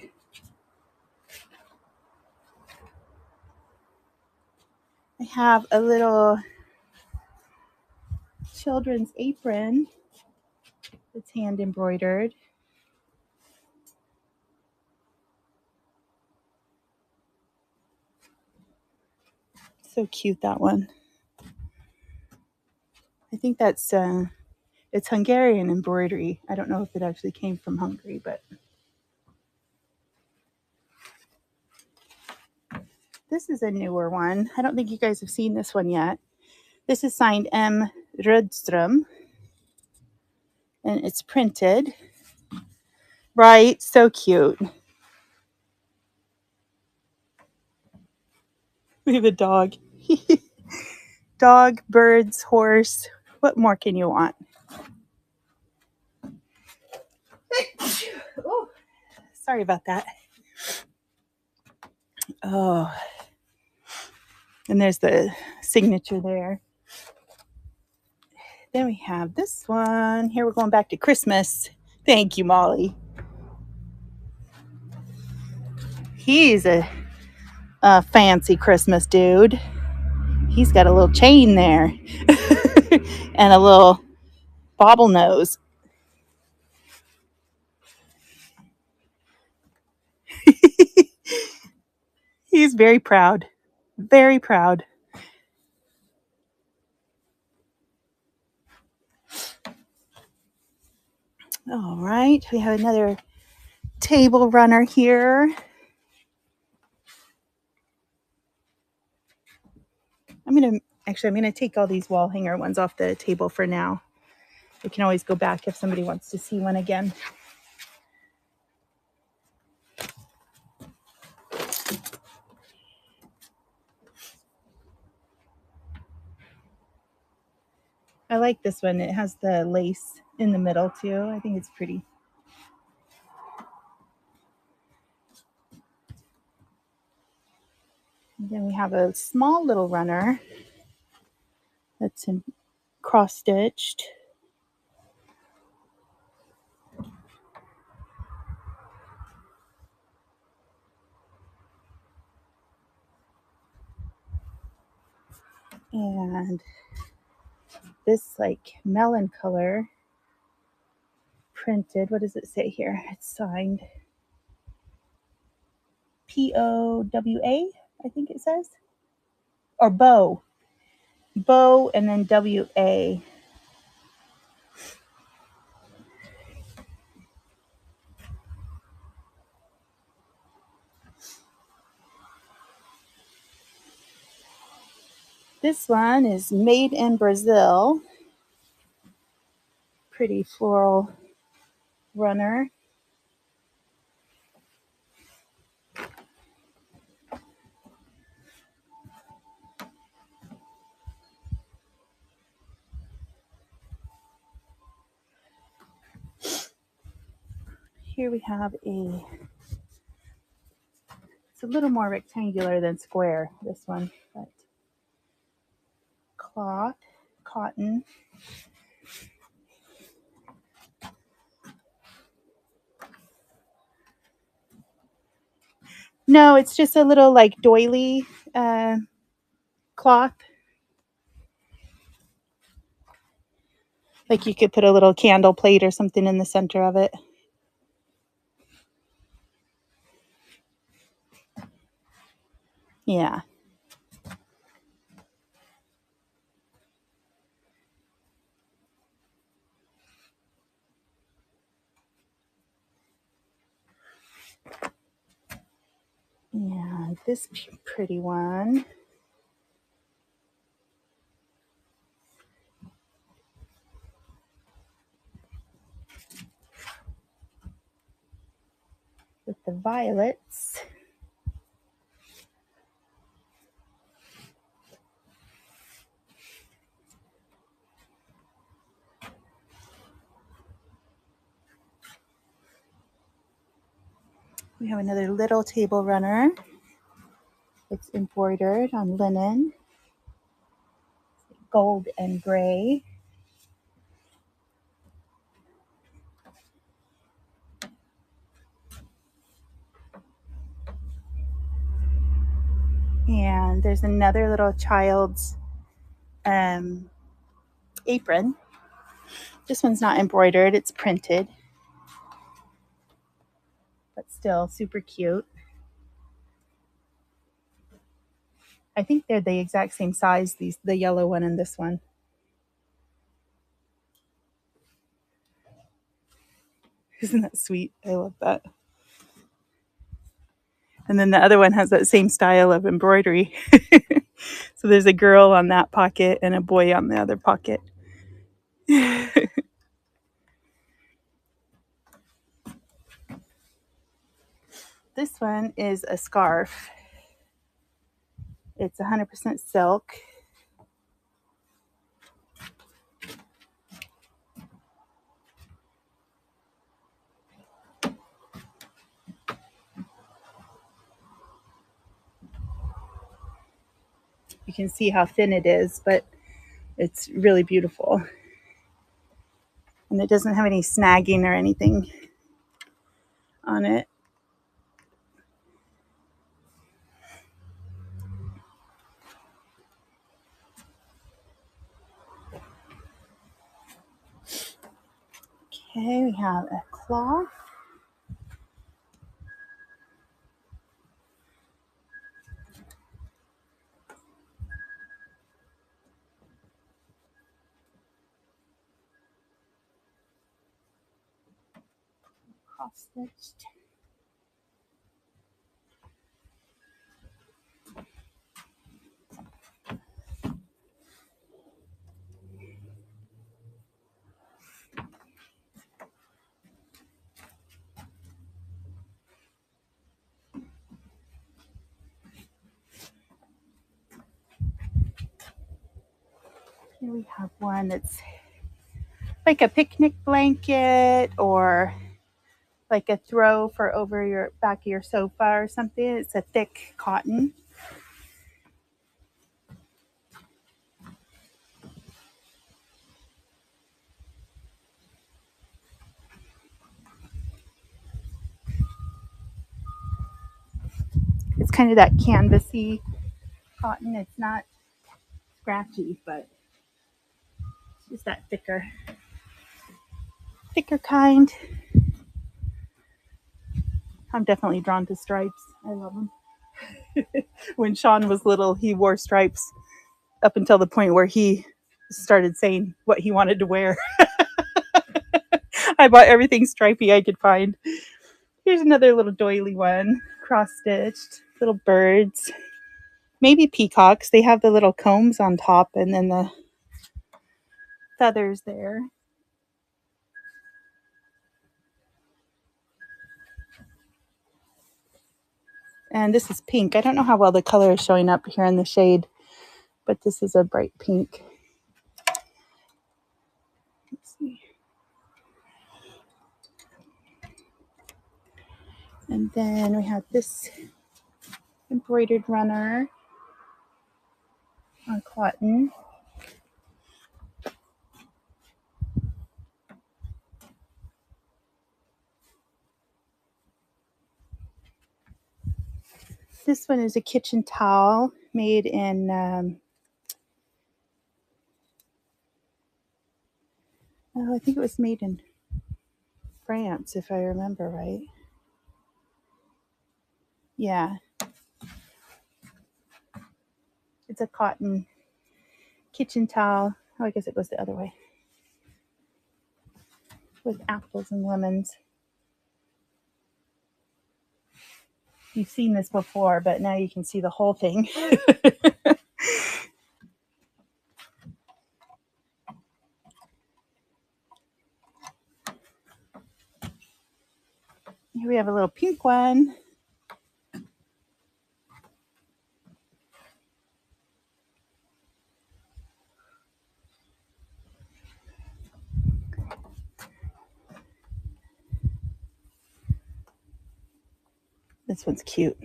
I have a little children's apron that's hand embroidered. So cute, that one. I think that's it's Hungarian embroidery. I don't know if it actually came from Hungary, but this is a newer one. I don't think you guys have seen this one yet. This is signed M. Rödström, and it's printed. Right? So cute. Look at the dog. Dog, birds, horse. What more can you want? Oh, sorry about that. Oh, and there's the signature there. Then we have this one. Here we're going back to Christmas. Thank you, Molly. He's a fancy Christmas dude. He's got a little chain there and a little bobble nose. He's very proud. Very proud. All right. We have another table runner here. I'm going to take all these wall hanger ones off the table for now. We can always go back if somebody wants to see one again. I like this one. It has the lace in the middle too. I think it's pretty. And then we have a small little runner that's in cross stitched. And this like melon color printed. What does it say here? It's signed POWA, I think it says. Or bow. Bow and then WA. This one is made in Brazil. Pretty floral runner. Here we have it's a little more rectangular than square, this one, but cloth, cotton. No, it's just a little like doily cloth. Like you could put a little candle plate or something in the center of it. Yeah. Yeah, this pretty one. With the violets. We have another little table runner. It's embroidered on linen, gold and gray. And there's another little child's apron. This one's not embroidered, it's printed, but still super cute. I think they're the exact same size, the yellow one and this one. Isn't that sweet? I love that. And then the other one has that same style of embroidery. So there's a girl on that pocket and a boy on the other pocket. This one is a scarf. It's 100% silk. You can see how thin it is, but it's really beautiful. And it doesn't have any snagging or anything on it. Okay, we have a cloth. Cross stitched. Here we have one that's like a picnic blanket or like a throw for over your back of your sofa or something. It's a thick cotton. It's kind of that canvasy cotton. It's not scratchy, but it's just that thicker kind. I'm definitely drawn to stripes. I love them. When Sean was little, he wore stripes up until the point where he started saying what he wanted to wear. I bought everything stripy I could find. Here's another little doily one, cross-stitched, little birds. Maybe peacocks. They have the little combs on top and then the feathers there. And this is pink. I don't know how well the color is showing up here in the shade, but this is a bright pink. Let's see. And then we have this embroidered runner on cotton. This one is a kitchen towel made in, I think it was made in France, if I remember right. Yeah. It's a cotton kitchen towel. Oh, I guess it goes the other way. With apples and lemons. You've seen this before, but now you can see the whole thing. Here we have a little pink one. This one's cute.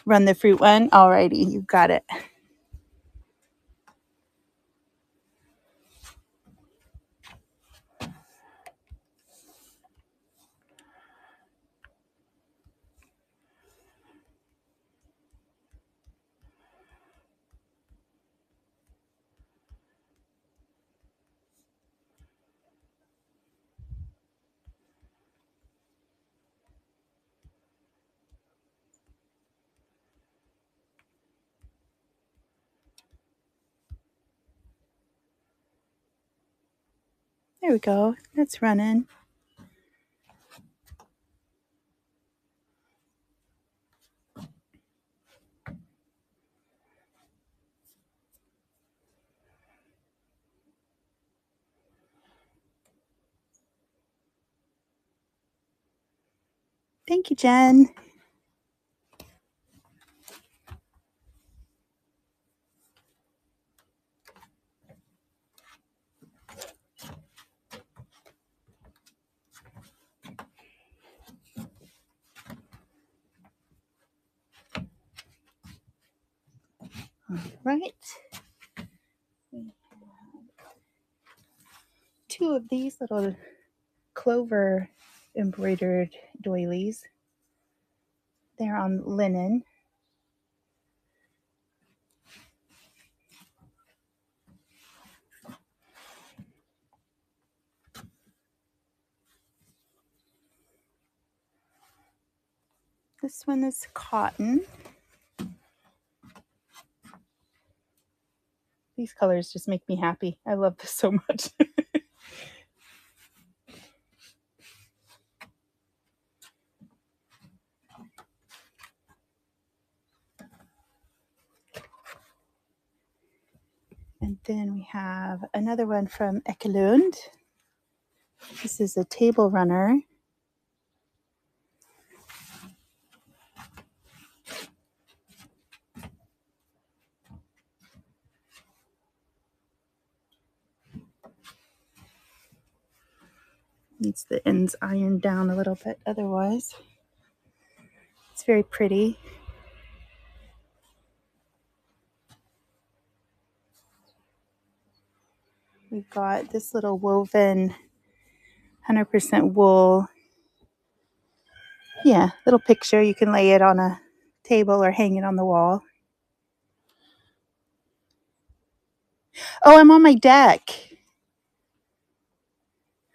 Run the fruit one. Alrighty, you got it. There we go. That's running. Thank you, Jen. All right. Two of these little clover embroidered doilies. They're on linen. This one is cotton. These colors just make me happy. I love this so much. And then we have another one from Ekelund. This is a table runner. Needs the ends ironed down a little bit otherwise. It's very pretty. We've got this little woven 100% wool. Yeah, little picture. You can lay it on a table or hang it on the wall. Oh, I'm on my deck.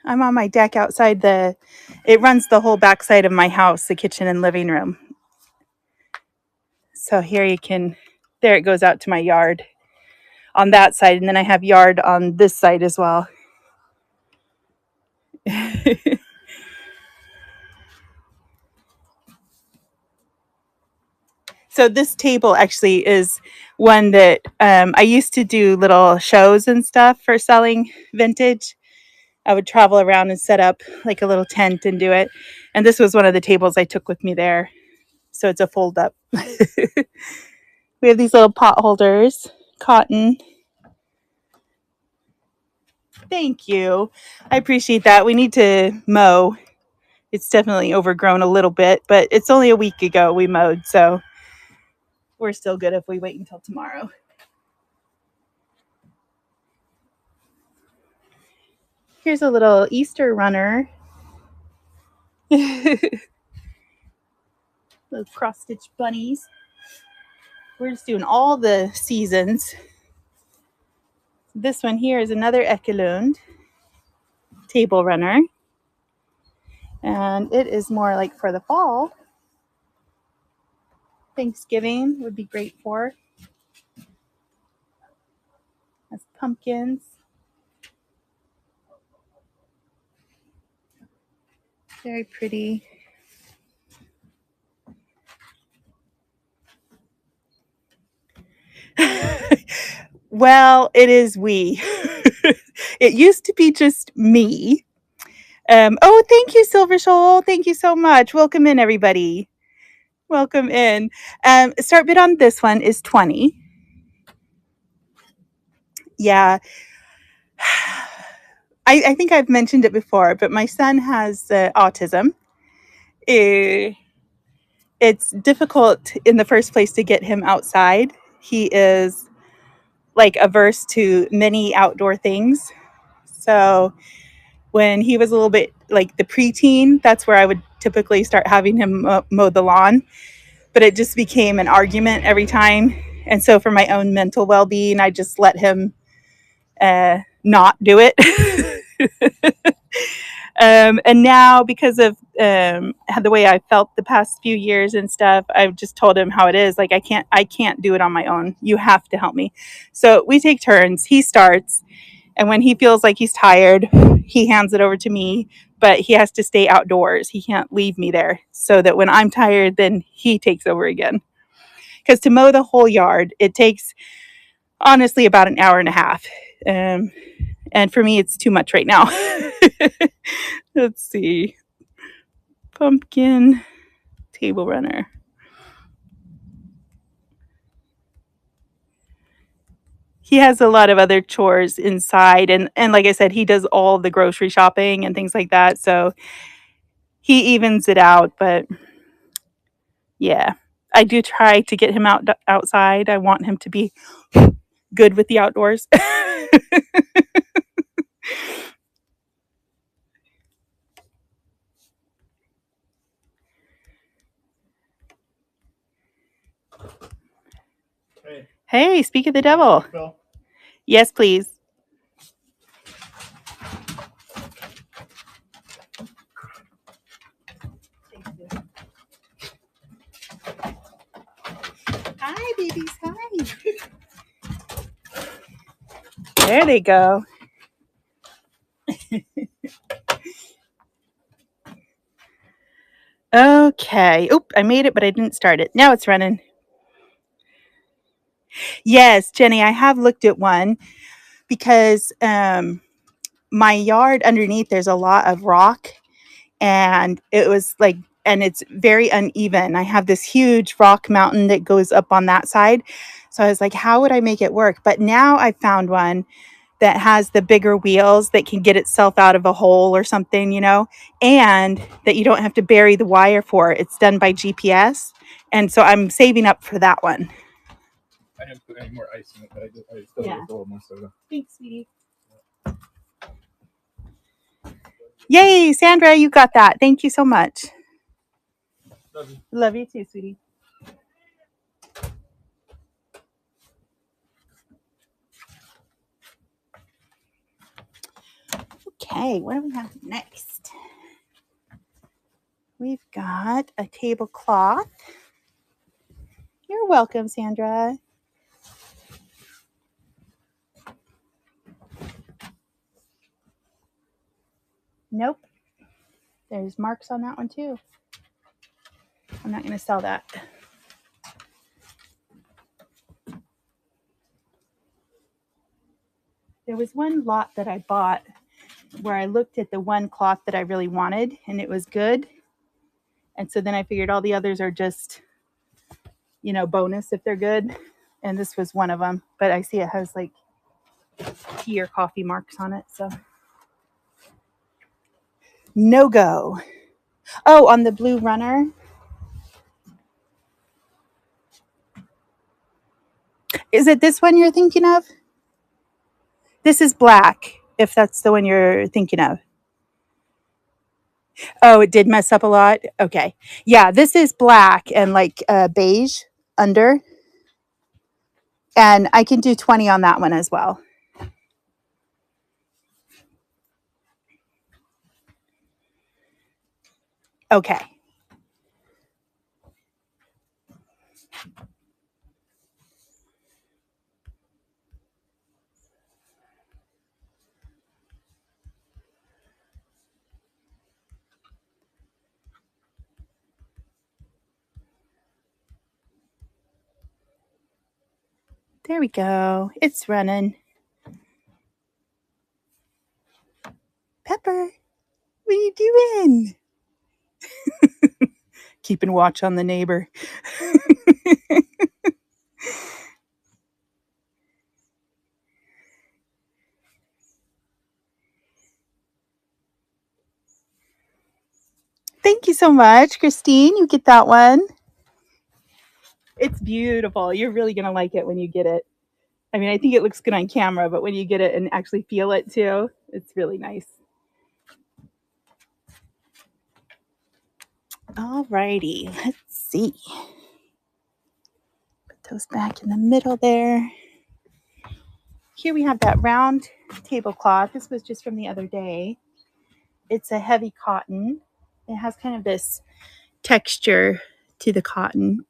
I'm on my deck outside it runs the whole backside of my house, the kitchen and living room. So here there it goes out to my yard on that side. And then I have yard on this side as well. So this table actually is one that I used to do little shows and stuff for selling vintage. I would travel around and set up like a little tent and do it. And this was one of the tables I took with me there. So it's a fold up. We have these little pot holders, cotton. Thank you. I appreciate that. We need to mow. It's definitely overgrown a little bit, but it's only a week ago we mowed, so we're still good if we wait until tomorrow. Here's a little Easter runner. Little cross-stitch bunnies. We're just doing all the seasons. This one here is another Ekelund table runner. And it is more like for the fall. Thanksgiving would be great for. Has pumpkins. Very pretty. Well, it is we. It used to be just me. Oh, thank you, Silver Shoal. Thank you so much. Welcome in, everybody. Welcome in. Start bid on this one is 20. Yeah. I think I've mentioned it before, but my son has autism. Eh, it's difficult in the first place to get him outside. He is like averse to many outdoor things. So when he was a little bit like the preteen, that's where I would typically start having him mow the lawn. But it just became an argument every time. And so for my own mental well being, I just let him not do it. And now, because of the way I felt the past few years and stuff, I've just told him how it is. Like I can't do it on my own. You have to help me. So we take turns. He starts, and when he feels like he's tired, he hands it over to me. But he has to stay outdoors. He can't leave me there. So that when I'm tired, then he takes over again. Because to mow the whole yard, it takes honestly about an hour and a half. Um, and for me, it's too much right now. Let's see. Pumpkin table runner. He has a lot of other chores inside, and like I said, he does all the grocery shopping and things like that. So he evens it out, but yeah. I do try to get him outside. I want him to be good with the outdoors. Hey, Hey, speak of the devil. Phil. Yes, please. Hi, babies. Hi. There they go. Okay. Oop, I made it, but I didn't start it. Now it's running. Yes, Jenny, I have looked at one because my yard underneath, there's a lot of rock, and it was like, and it's very uneven. I have this huge rock mountain that goes up on that side. So I was like, how would I make it work? But now I found one that has the bigger wheels that can get itself out of a hole or something, and that you don't have to bury the wire for. It's done by GPS. And so I'm saving up for that one. I didn't put any more ice in it, but I still Yeah. with a little more soda. Thanks, sweetie. Yay, Sandra, you got that. Thank you so much. Love you. Love you too, sweetie. Okay, what do we have next? We've got a tablecloth. You're welcome, Sandra. Nope. There's marks on that one too. I'm not going to sell that. There was one lot that I bought where I looked at the one cloth that I really wanted and it was good. And so then I figured all the others are just, bonus if they're good. And this was one of them. But I see it has like tea or coffee marks on it. So no go. Oh, on the blue runner. Is it this one you're thinking of? This is black, if that's the one you're thinking of. Oh, it did mess up a lot? Okay. Yeah, this is black and like beige under. And I can do 20 on that one as well. Okay. There we go. It's running. Pepper, what are you doing? Keeping watch on the neighbor. Thank you so much, Christine. You get that one. It's beautiful. You're really going to like it when you get it. I mean, I think it looks good on camera, but when you get it and actually feel it too, it's really nice. All righty, let's see. Put those back in the middle there. Here we have that round tablecloth. This was just from the other day. It's a heavy cotton. It has kind of this texture to the cotton.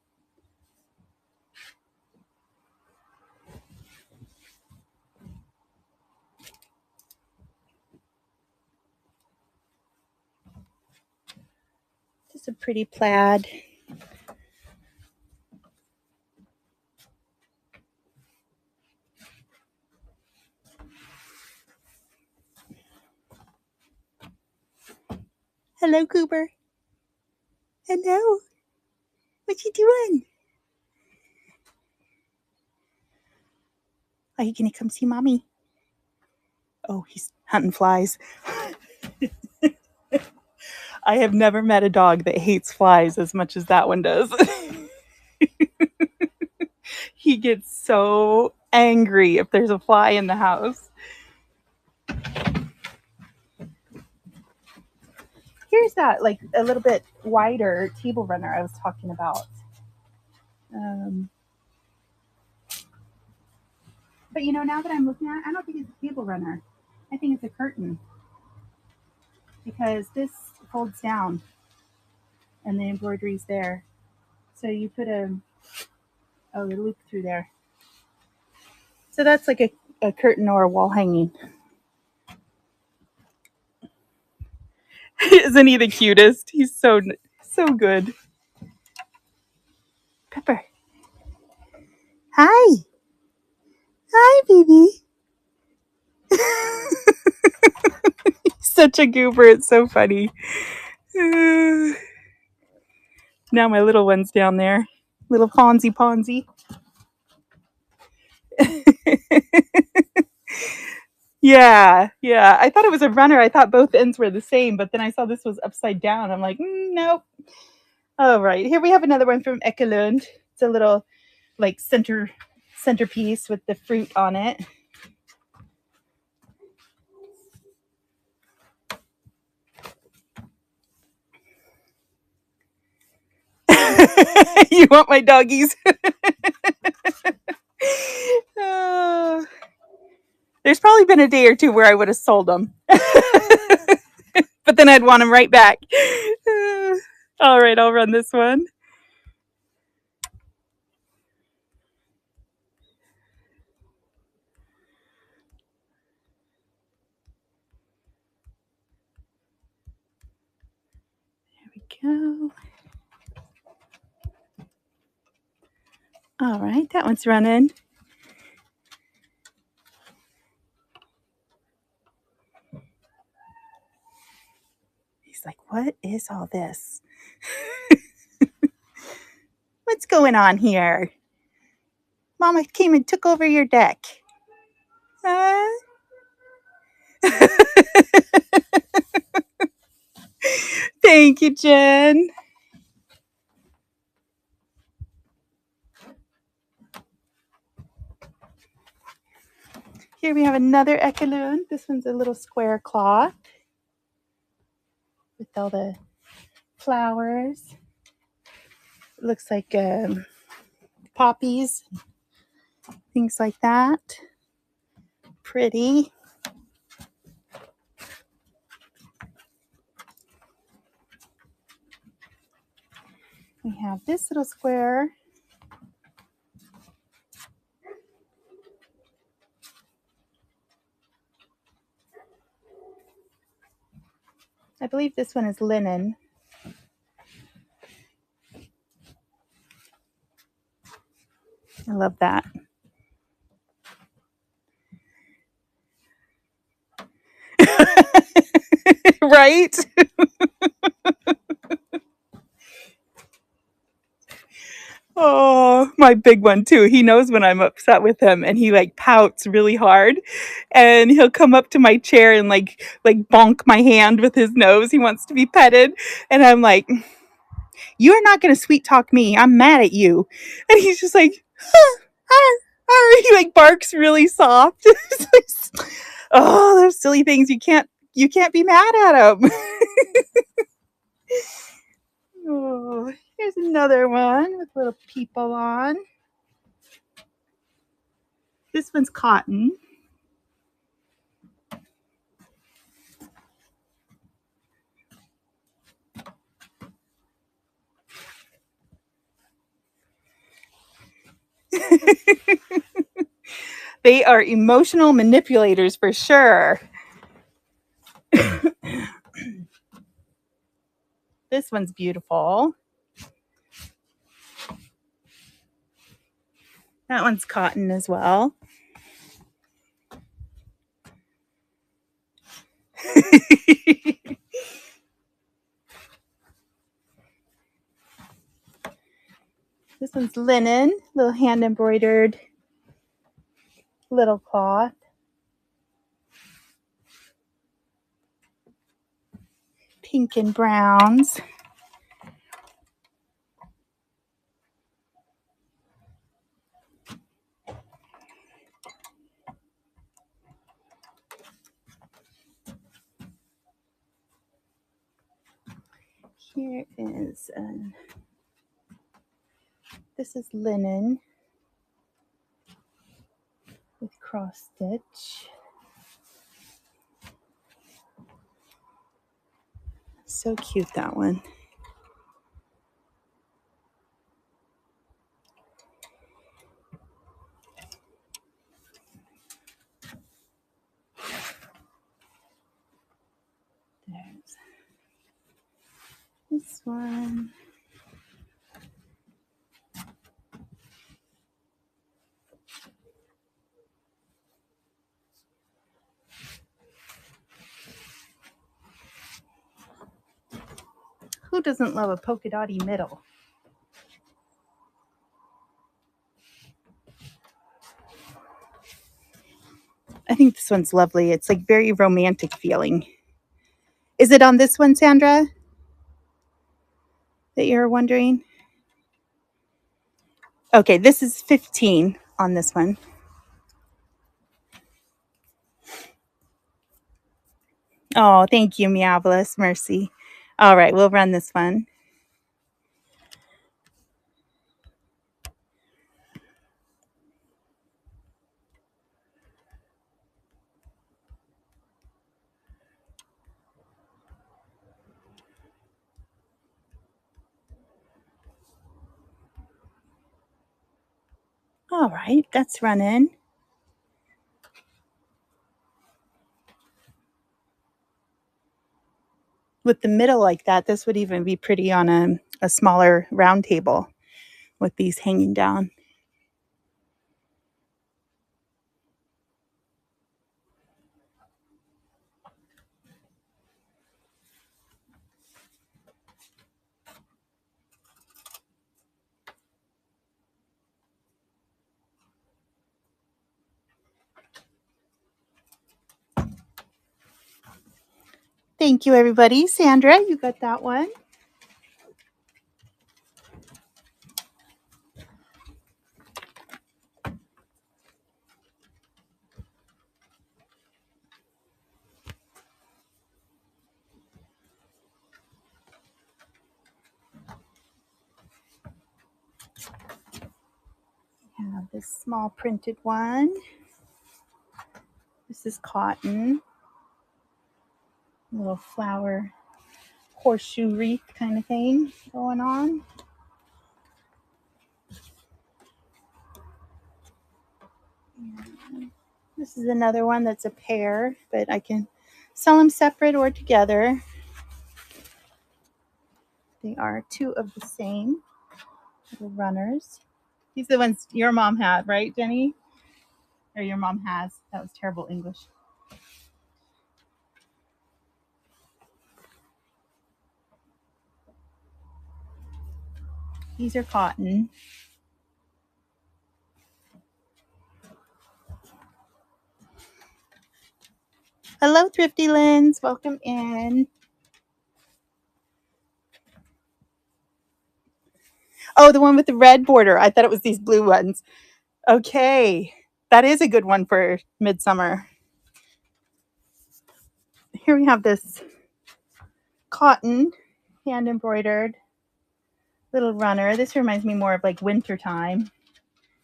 Just a pretty plaid. Hello, Cooper. Hello. What you doing? Are you gonna come see mommy? Oh, he's hunting flies. I have never met a dog that hates flies as much as that one does. He gets so angry if there's a fly in the house. Here's that, like a little bit wider table runner I was talking about. But you know, now that I'm looking at it, I don't think it's a table runner. I think it's a curtain. Because this folds down and the embroidery's there. So you put a loop through there. So that's like a curtain or a wall hanging. Isn't he the cutest? He's so good. Pepper. Hi. Hi, baby. He's such a goober. It's so funny. Now my little one's down there. Little Ponzi. Yeah. I thought it was a runner. I thought both ends were the same, but then I saw this was upside down. I'm like, nope. All right. Here we have another one from Ekelund. It's a little like centerpiece with the fruit on it. You want my doggies? There's probably been a day or two where I would have sold them. But then I'd want them right back. All right, I'll run this one. There we go. All right, that one's running. He's like, what is all this? What's going on here? Mama came and took over your deck. Thank you, Jen. Here we have another Ekelund. This one's a little square cloth with all the flowers. It looks like poppies, things like that. Pretty. We have this little square. I believe this one is linen. I love that. Right? Oh, my my big one too. He knows when I'm upset with him, and he like pouts really hard, and he'll come up to my chair and like bonk my hand with his nose. He wants to be petted, and I'm like, "You're not gonna sweet talk me. I'm mad at you." And he's just like, he like barks really soft. Oh, those silly things. You can't be mad at him. Oh, here's another one with little people on. This one's cotton. They are emotional manipulators for sure. This one's beautiful. That one's cotton as well. This one's linen, little hand embroidered little cloth. Pink and browns. Here is this is linen with cross stitch. So cute, that one. There's this one. Who doesn't love a polka dotty middle? I think this one's lovely. It's like very romantic feeling. Is it on this one, Sandra? That you're wondering? Okay, this is 15 on this one. Oh, thank you, Meowvelous. Mercy. All right, we'll run this one. All right, that's running. With the middle like that, this would even be pretty on a smaller round table with these hanging down. Thank you, everybody. Sandra, you got that one. I have this small printed one. This is cotton. A little flower horseshoe wreath kind of thing going on. And this is another one that's a pair, but I can sell them separate or together. They are two of the same little runners. These are the ones your mom had, right, Jenny? Or your mom has. That was terrible English. These are cotton. Hello, Thrifty Lens. Welcome in. Oh, the one with the red border. I thought it was these blue ones. Okay. That is a good one for midsummer. Here we have this cotton hand embroidered little runner. This reminds me more of like winter time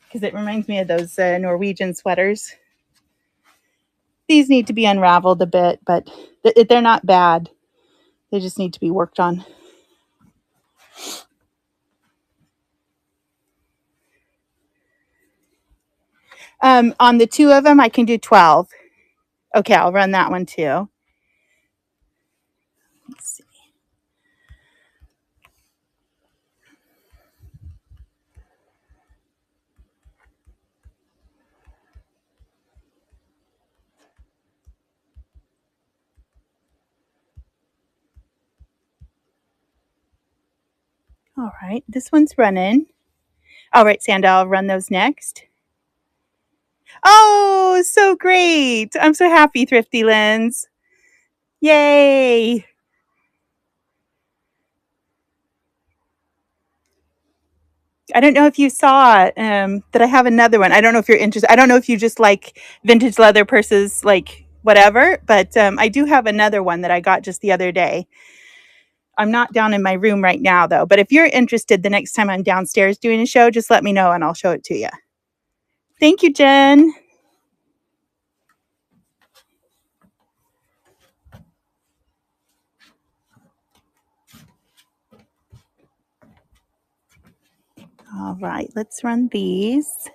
because it reminds me of those Norwegian sweaters. These need to be unraveled a bit, but they're not bad. They just need to be worked on. On the two of them, I can do 12. Okay, I'll run that one too. Let's see. All right, this one's running. All right, Sandra, I'll run those next. Oh, so great. I'm so happy, Thrifty Lens. Yay. I don't know if you saw that I have another one. I don't know if you're interested. I don't know if you just like vintage leather purses, like whatever, but I do have another one that I got just the other day. I'm not down in my room right now, though. But if you're interested, the next time I'm downstairs doing a show, just let me know and I'll show it to you. Thank you, Jen. All right, let's run these.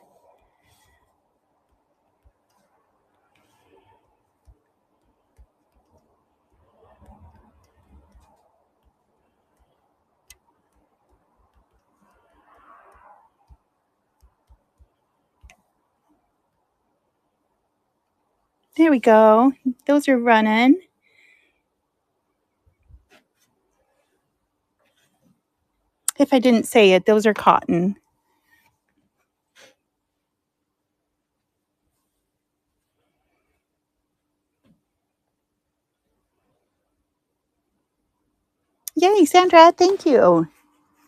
There we go. Those are running. If I didn't say it, those are cotton. Yay, Sandra, thank you.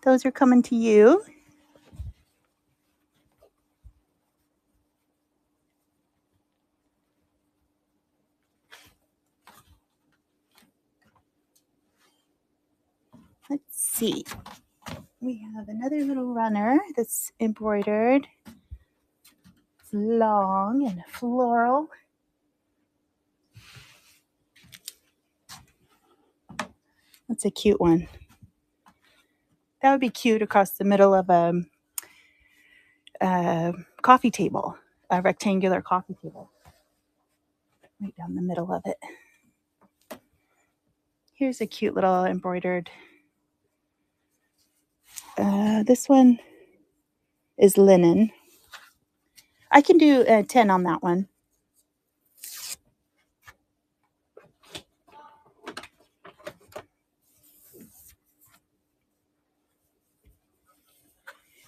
Those are coming to you. Let's see. We have another little runner that's embroidered. It's long and floral. That's a cute one. That would be cute across the middle of a coffee table, a rectangular coffee table. Right down the middle of it. Here's a cute little embroidered. This one is linen. I can do 10 on that one.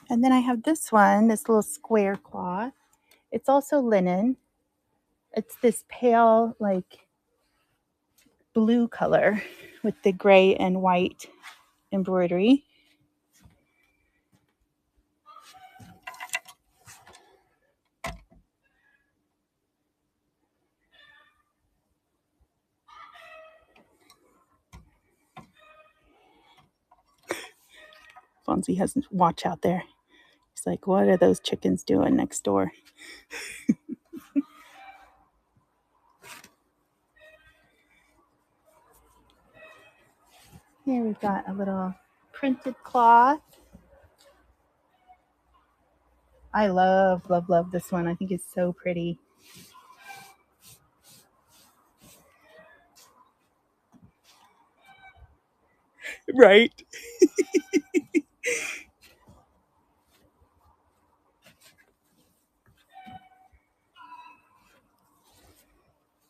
And then I have this one, this little square cloth. It's also linen. It's this pale, like blue color with the gray and white embroidery. Fonzie has watch out there. He's like, what are those chickens doing next door? Here we've got a little printed cloth. I love, love, love this one. I think it's so pretty. Right.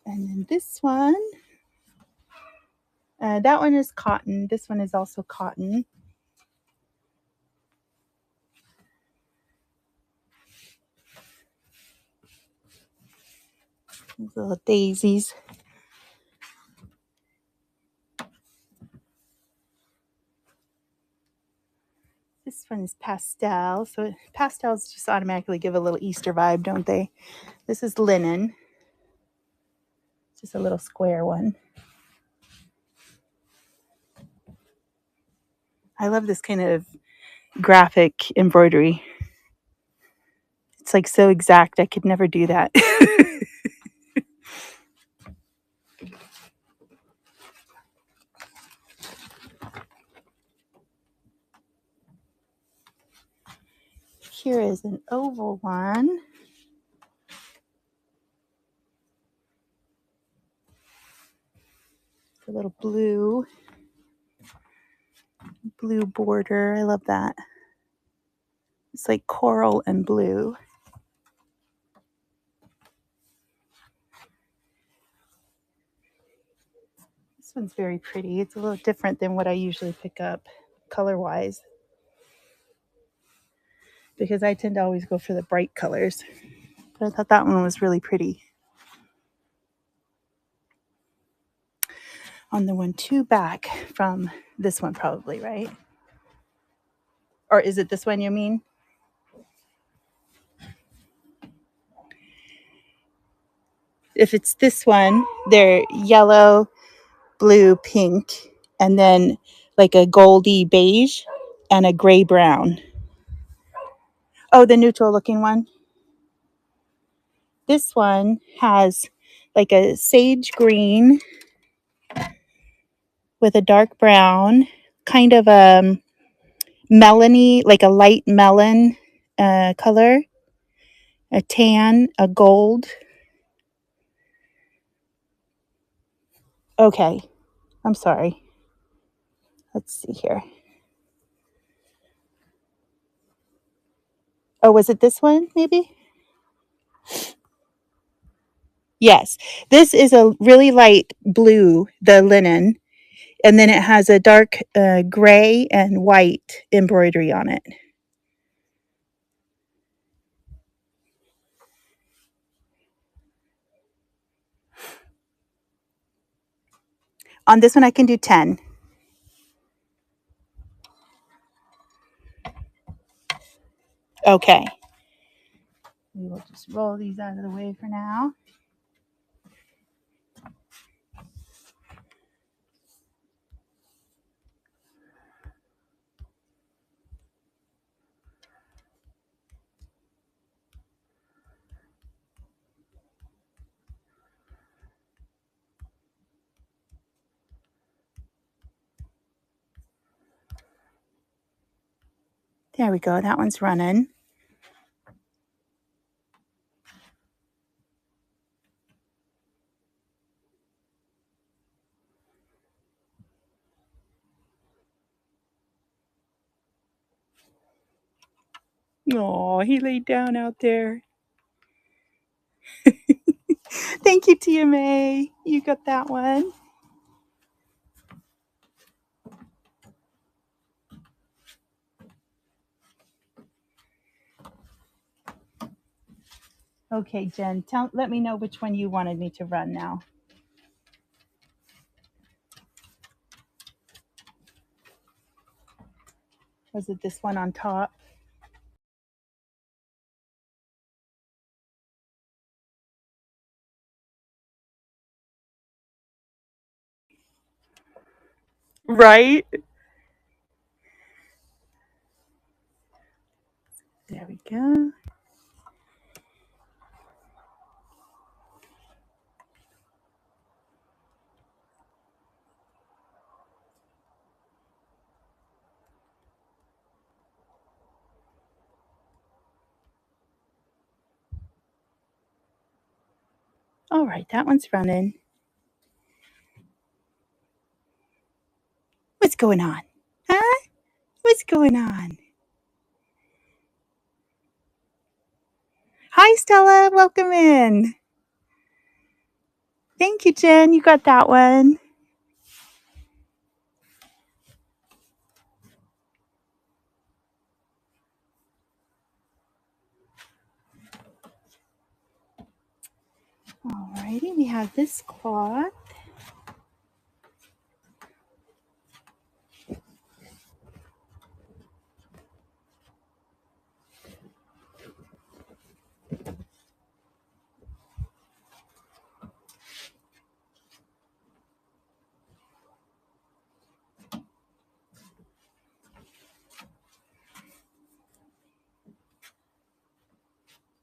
And then this one, that one is cotton. This one is also cotton. These little daisies. This one is pastel. So pastels just automatically give a little Easter vibe, don't they? This is linen. Just a little square one. I love this kind of graphic embroidery. It's like so exact. I could never do that. Here is an oval one. A little blue border. I love that. It's like coral and blue. This one's very pretty. It's a little different than what I usually pick up color-wise, because I tend to always go for the bright colors. But I thought that one was really pretty. On the one two back from this one probably, right? Or is it this one you mean? If it's this one, they're yellow, blue, pink, and then like a goldy beige and a gray brown. Oh, the neutral looking one. This one has like a sage green with a dark brown, kind of a melony, like a light melon color, a tan, a gold. Okay, I'm sorry. Let's see here. Oh, was it this one maybe? Yes. This is a really light blue, the linen, and then it has a dark gray and white embroidery on it. On this one, I can do 10. Okay. We will just roll these out of the way for now. There we go. That one's running. Oh, he laid down out there. Thank you, Tia May. You got that one. Okay, Jen, let me know which one you wanted me to run now. Was it this one on top? Right? There we go. All right, that one's running. What's going on? Huh? What's going on? Hi, Stella. Welcome in. Thank you, Jen. You got that one. All righty, we have this cloth.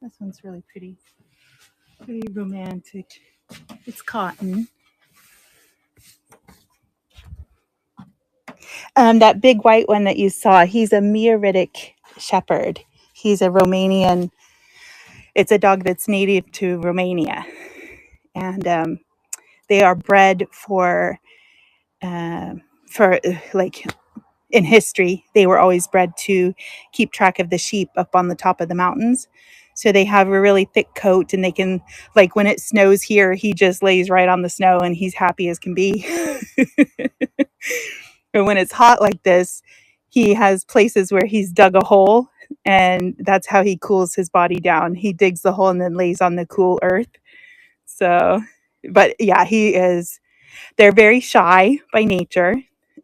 This one's really pretty. Pretty romantic. It's cotton. That big white one that you saw, he's a Meeritic shepherd. He's a Romanian. It's a dog that's native to Romania, and they are bred for like in history. They were always bred to keep track of the sheep up on the top of the mountains. So they have a really thick coat, and they can, like, when it snows here, he just lays right on the snow and he's happy as can be. But when it's hot like this, he has places where he's dug a hole, and that's how he cools his body down. He digs the hole and then lays on the cool earth. So, but yeah, they're very shy by nature.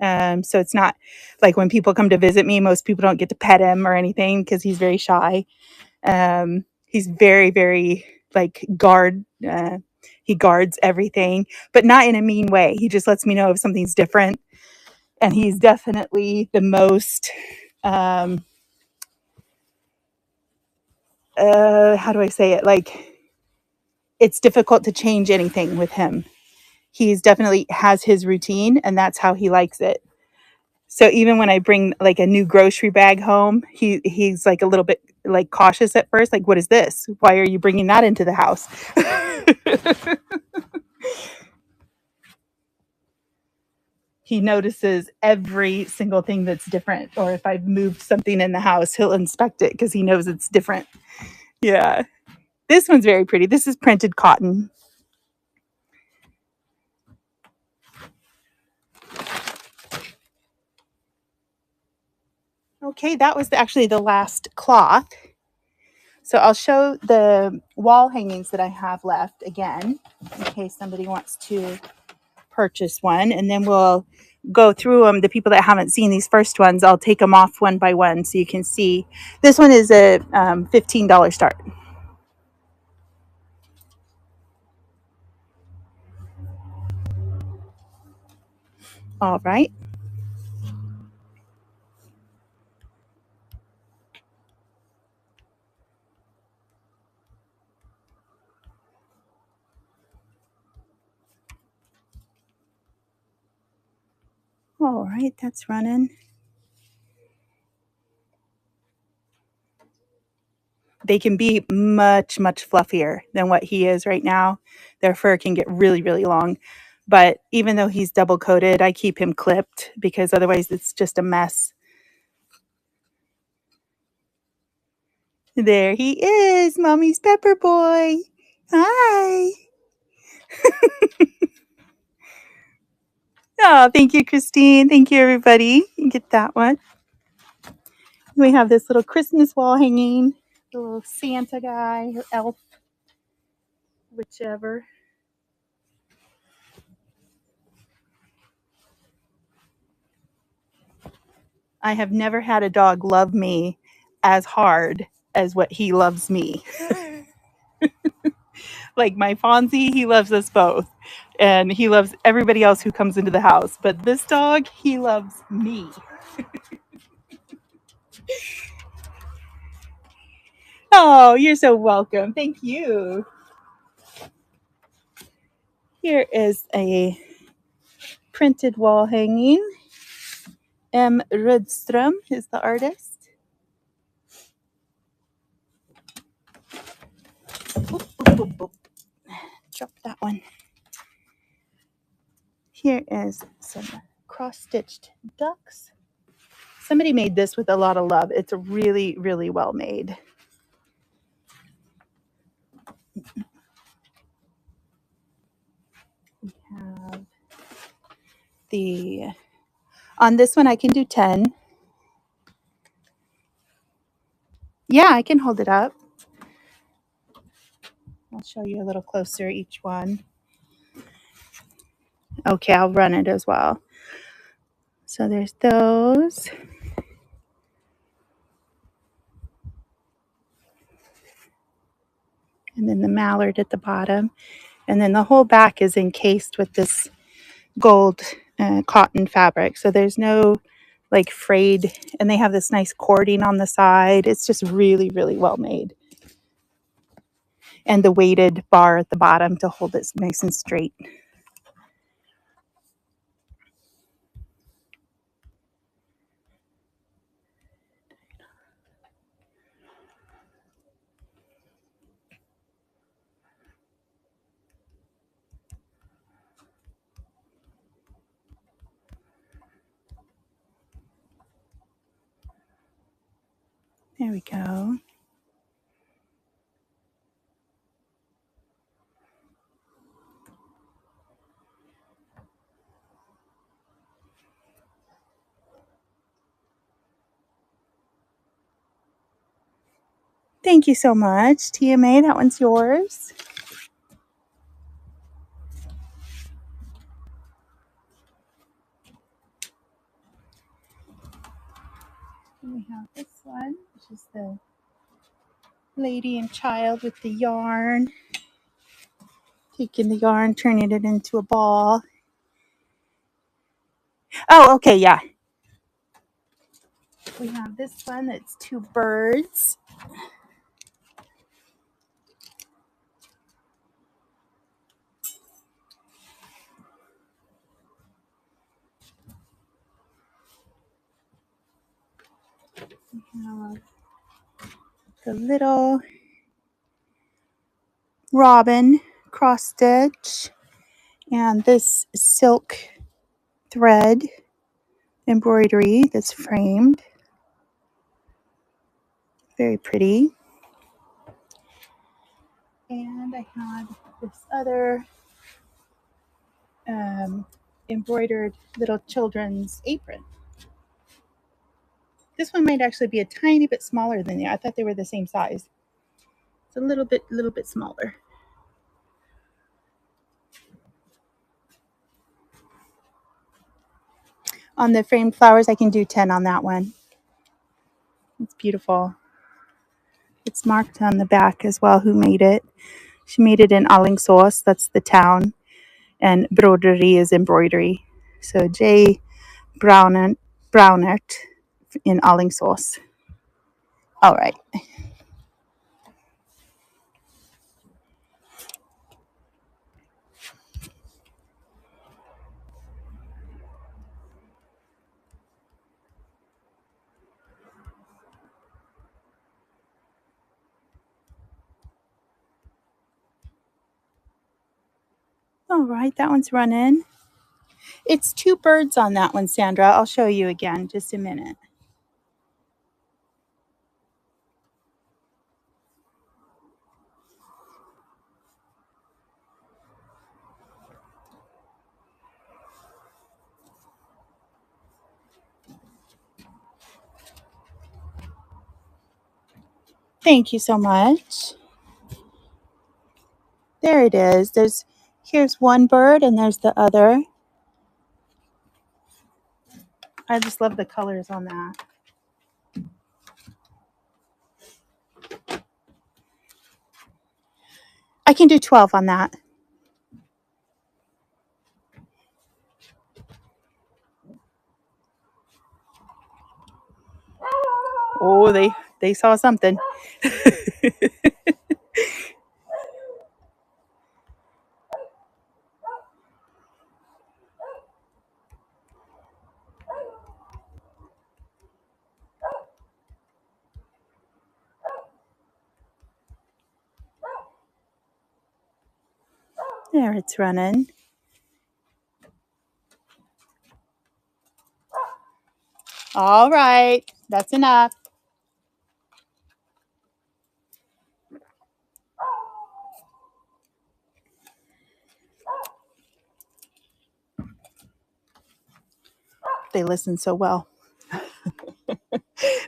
So it's not like when people come to visit me, most people don't get to pet him or anything because he's very shy. He's very, very like he guards everything, but not in a mean way. He just lets me know if something's different. And he's definitely the most, how do I say it? Like, it's difficult to change anything with him. He's definitely has his routine, and that's how he likes it. So even when I bring like a new grocery bag home, he's like a little bit like cautious at first. Like, what is this? Why are you bringing that into the house? He notices every single thing that's different. Or if I've moved something in the house, he'll inspect it because he knows it's different. Yeah. This one's very pretty. This is printed cotton. Okay, that was actually the last cloth. So I'll show the wall hangings that I have left again, in case somebody wants to purchase one, and then we'll go through them. The people that haven't seen these first ones, I'll take them off one by one so you can see. This one is a $15 start. All right. All right, that's running. They can be much, much fluffier than what he is right now. Their fur can get really, really long. But even though he's double coated, I keep him clipped because otherwise it's just a mess. There he is, Mommy's Pepper Boy. Hi. Oh, thank you, Christine. Thank you, everybody. You get that one. We have this little Christmas wall hanging, the little Santa guy or elf, whichever. I have never had a dog love me as hard as what he loves me. Like my Fonzie, he loves us both. And he loves everybody else who comes into the house. But this dog, he loves me. Oh, you're so welcome. Thank you. Here is a printed wall hanging. M. Rudström is the artist. Oop, oop, oop, oop. Drop that one. Here is some cross-stitched ducks. Somebody made this with a lot of love. It's really, really well made. We have on this one I can do 10. Yeah, I can hold it up. I'll show you a little closer each one. Okay, I'll run it as well. So there's those. And then the mallard at the bottom. And then the whole back is encased with this gold cotton fabric. So there's no like frayed, and they have this nice cording on the side. It's just really, really well made. and the weighted bar at the bottom to hold it nice and straight. There we go. Thank you so much, TMA. That one's yours. And we have this one, which is the lady and child with the yarn. Taking the yarn, turning it into a ball. Oh, okay, yeah. We have this one that's two birds. We have the little robin cross stitch and this silk thread embroidery that's framed. Very pretty. And I had this other embroidered little children's apron. This one might actually be a tiny bit smaller than the other. I thought they were the same size. It's a little bit smaller. On the framed flowers, I can do 10 on that one. It's beautiful. It's marked on the back as well who made it. She made it in Alingsås, that's the town, and broderi is embroidery. So J. Braunert in Alingsås. All right. All right, that one's running. It's two birds on that one, Sandra. I'll show you again, just a minute. Thank you so much. There it is. Here's one bird and there's the other. I just love the colors on that. I can do 12 on that. Oh, they saw something. There, it's running. All right, that's enough. They listen so well.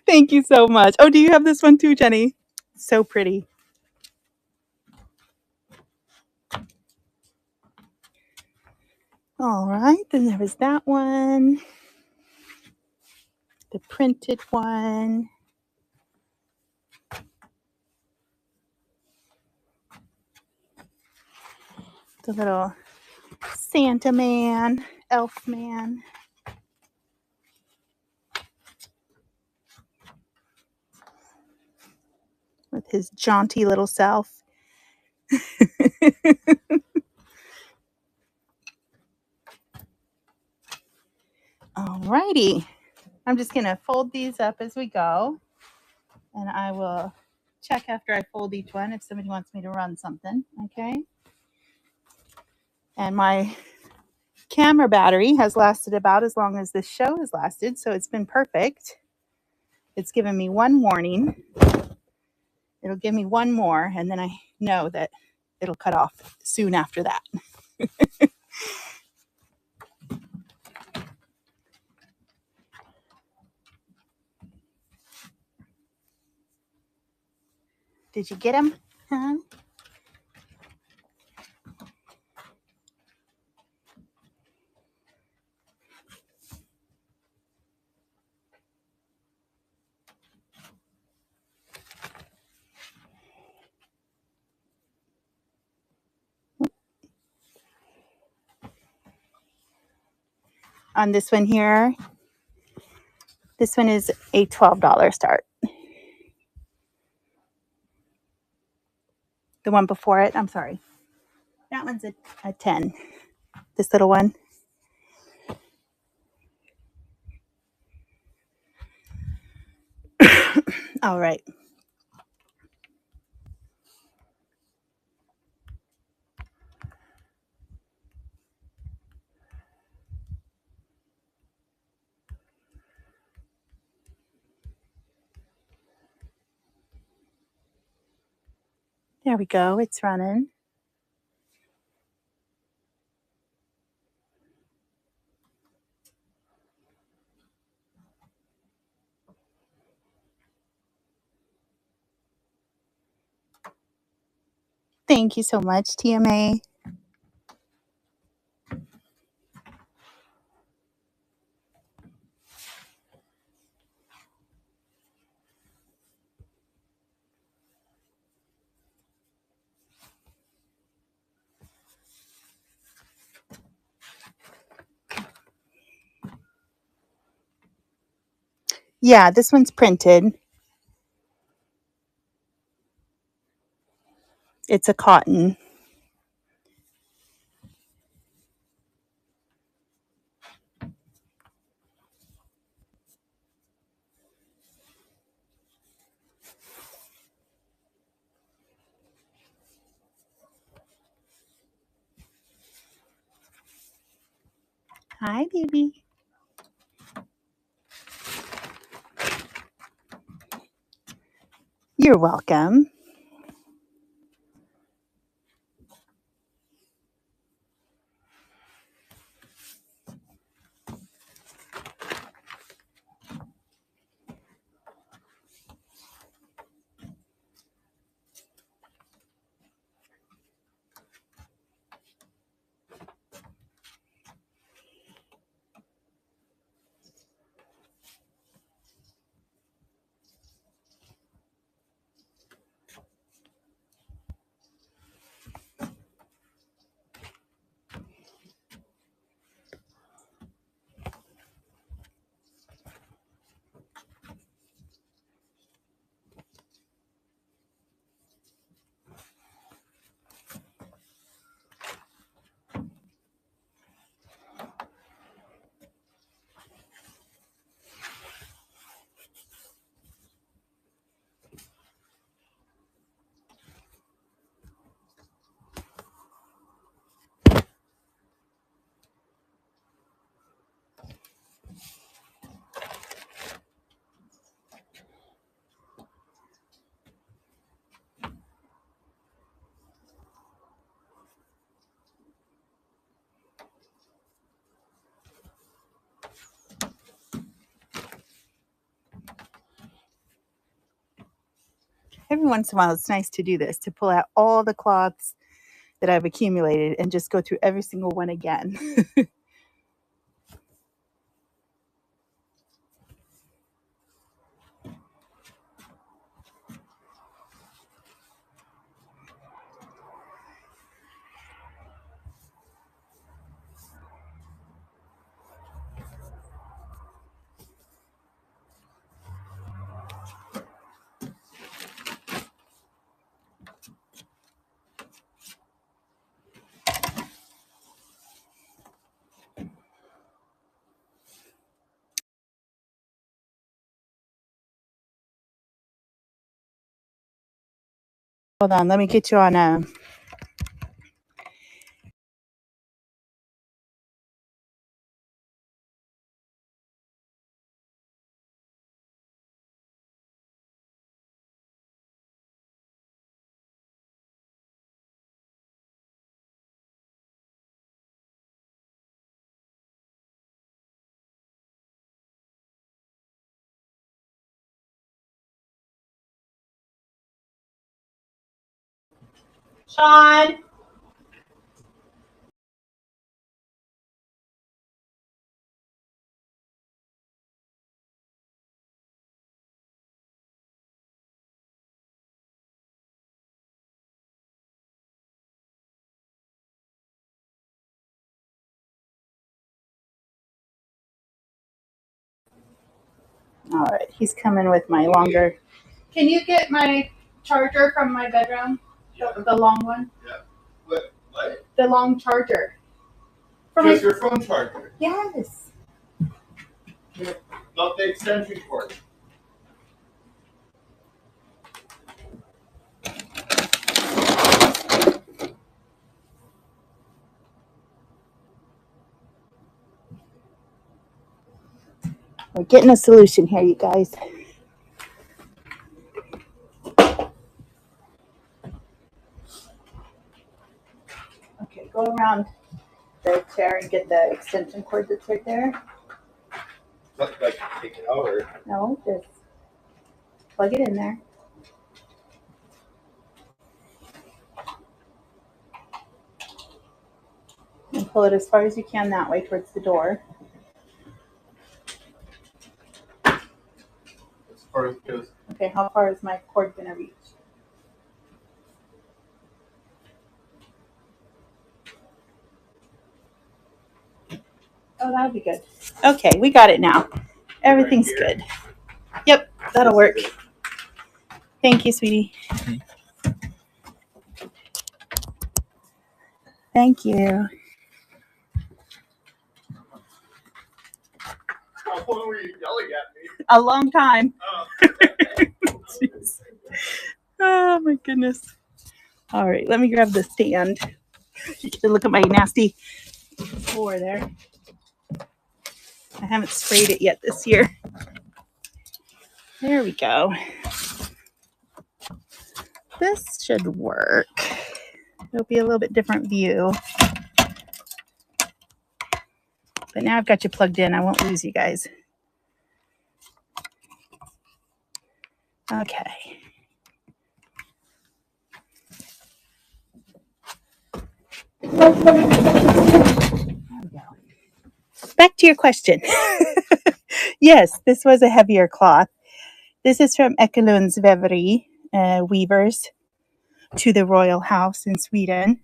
Thank you so much. Oh, do you have this one too, Jenny? So pretty. All right, then there was that one. The printed one. The little Santa man, elf man. With his jaunty little self. Alrighty. I'm just going to fold these up as we go. And I will check after I fold each one if somebody wants me to run something. Okay. And my camera battery has lasted about as long as this show has lasted. So it's been perfect. It's given me one warning. It'll give me one more. And then I know that it'll cut off soon after that. Did you get him? Huh? On this one here, this one is a $12 start. The one before it, I'm sorry. That one's a 10. This little one. All right. There we go. It's running. Thank you so much, TMA. Yeah, this one's printed. It's a cotton. Hi, baby. You're welcome. Every once in a while, it's nice to do this, to pull out all the cloths that I've accumulated and just go through every single one again. Hold on, let me get you on a... Sean! All right, he's coming with my longer. Can you get my charger from my bedroom? Yeah. The long one? Yeah. What? The long charger. Just your phone charger? Yes. Not the extension cord. We're getting a solution here, you guys. Okay, go around the chair and get the extension cord that's right there. Not like take it out or... No, just plug it in there. And pull it as far as you can that way towards the door. As far as it goes. Okay, how far is my cord gonna reach? Oh, that'll be good. Okay, we got it now. Everything's Right good. Yep, that'll work. Thank you, sweetie. Thank you. How long were you yelling at me? A long time. Oh. Jeez. Oh my goodness. All right, let me grab the stand. You can look at my nasty floor there. I haven't sprayed it yet this year. There we go. This should work. It'll be a little bit different view. But now I've got you plugged in. I won't lose you guys. Okay. There we go. Back to your question. Yes, this was a heavier cloth. This is from Ekelunds Väveri Weavers to the Royal House in Sweden.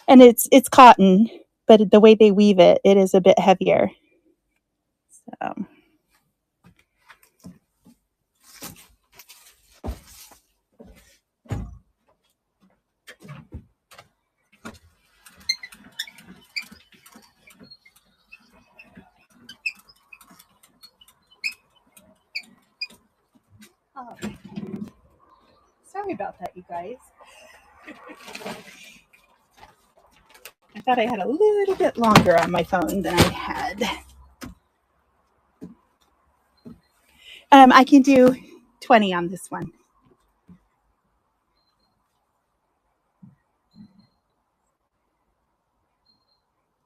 And it's cotton, but the way they weave it, it is a bit heavier. So. Oh. Sorry about that, you guys. I thought I had a little bit longer on my phone than I had. I can do 20 on this one.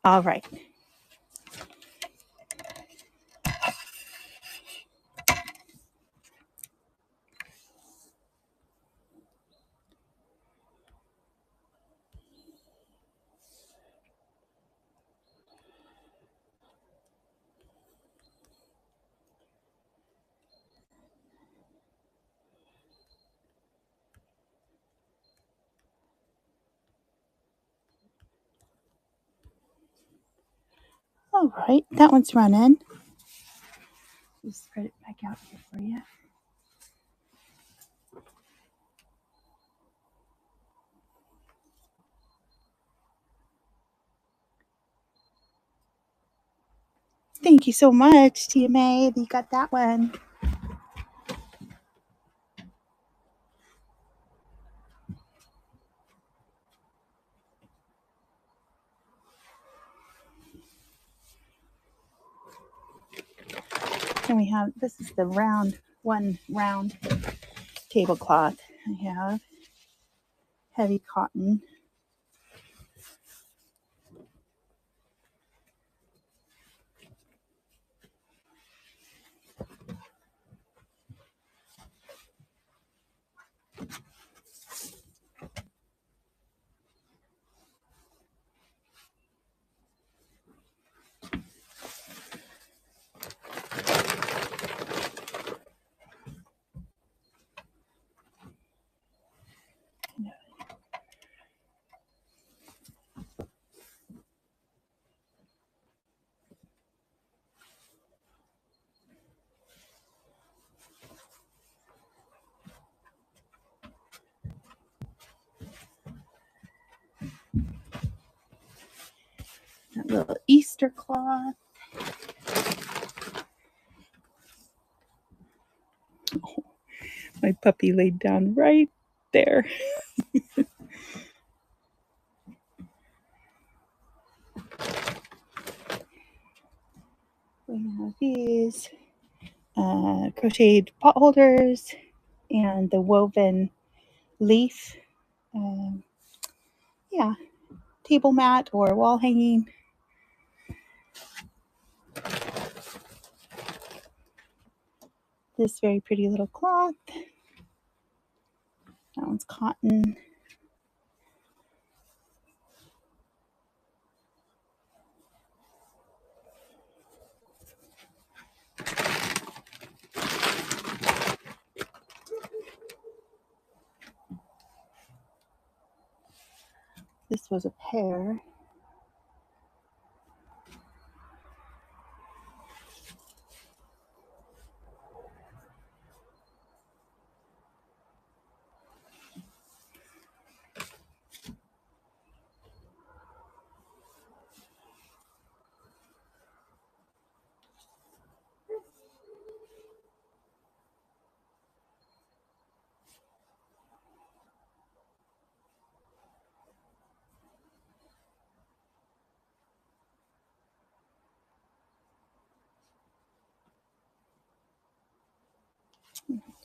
All right. All right, that one's running. Just spread it back out here for you. Thank you so much, TMA. You got that one. And we have, this is the one round tablecloth. I have heavy cotton. That little Easter cloth. Oh, my puppy laid down right there. We have these crocheted pot holders and the woven leaf. Yeah, table mat or wall hanging. This very pretty little cloth. That one's cotton. This was a pair.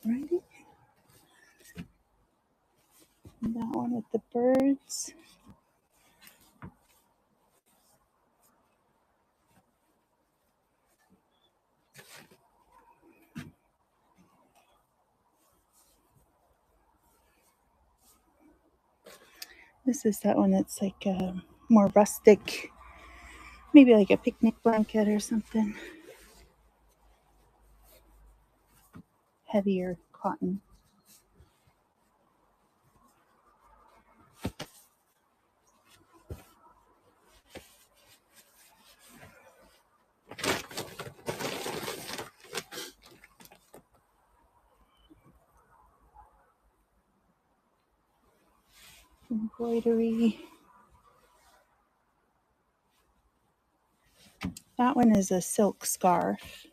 Alrighty. And that one with the birds. This is that one that's like a more rustic, maybe like a picnic blanket or something. Heavier cotton. Embroidery. That one is a silk scarf.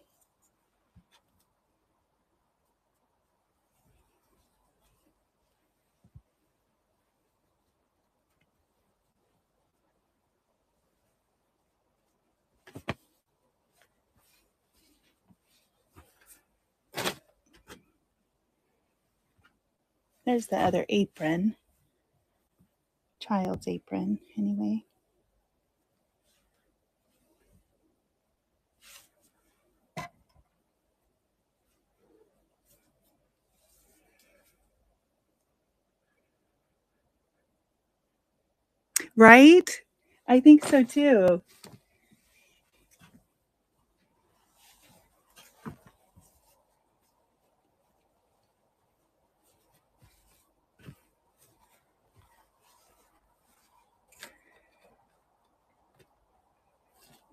There's the other apron. Child's apron, anyway. Right? I think so too.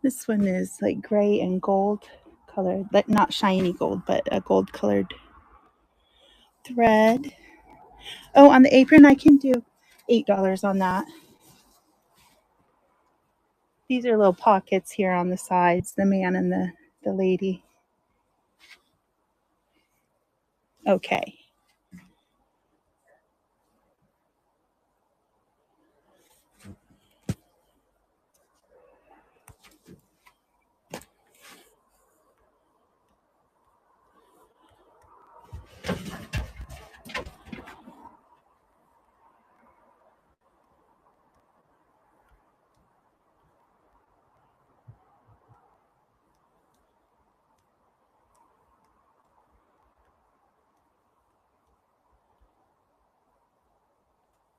This one is like gray and gold colored, but not shiny gold, but a gold colored thread. Oh, on the apron, I can do $8 on that. These are little pockets here on the sides, the man and the lady. Okay.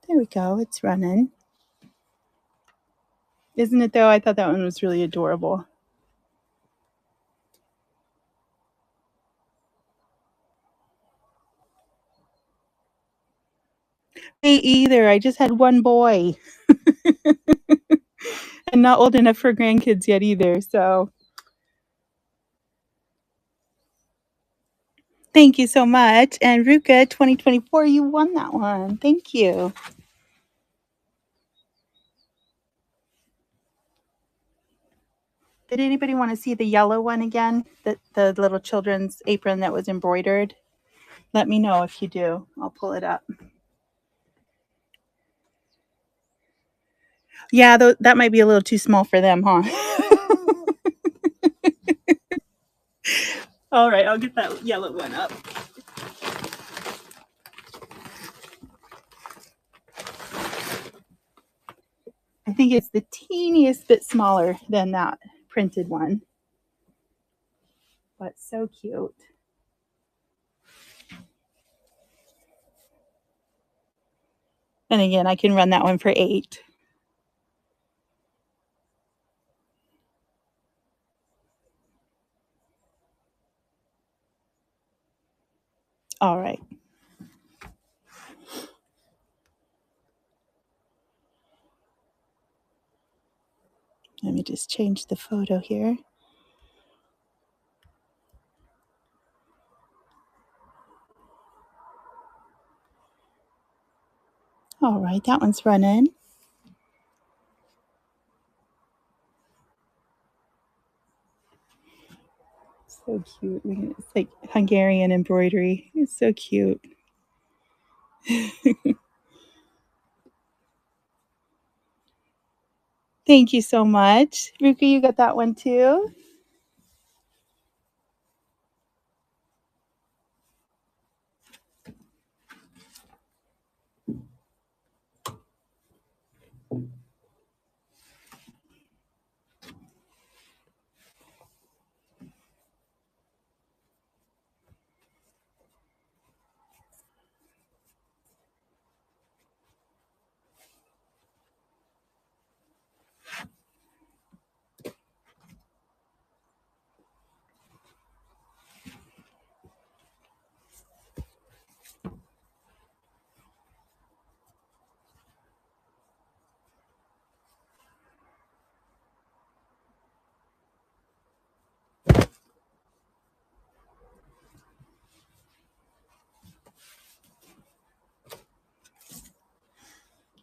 There we go. It's running. Isn't it though? I thought that one was really adorable. Me either. I just had one boy. And not old enough for grandkids yet either. So thank you so much. And Ruka 2024, you won that one. Thank you. Did anybody want to see the yellow one again? The little children's apron that was embroidered? Let me know if you do. I'll pull it up. Yeah, that might be a little too small for them, huh? All right, I'll get that yellow one up. I think it's the teeniest bit smaller than that printed one, but so cute. And again, I can run that one for $8. All right. Let me just change the photo here. All right, that one's running. So cute. It's like Hungarian embroidery. It's so cute. Thank you so much. Ruka, you got that one too?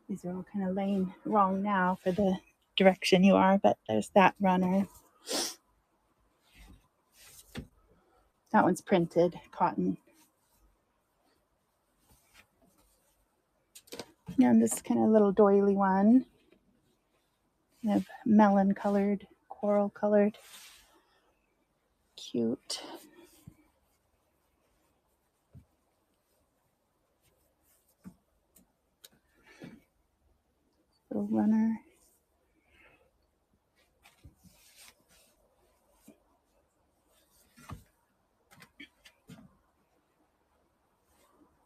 These are all kind of laying wrong now for the direction you are, but there's that runner. That one's printed cotton. And this kind of little doily one. Kind of melon colored, coral colored. Cute. Little runner.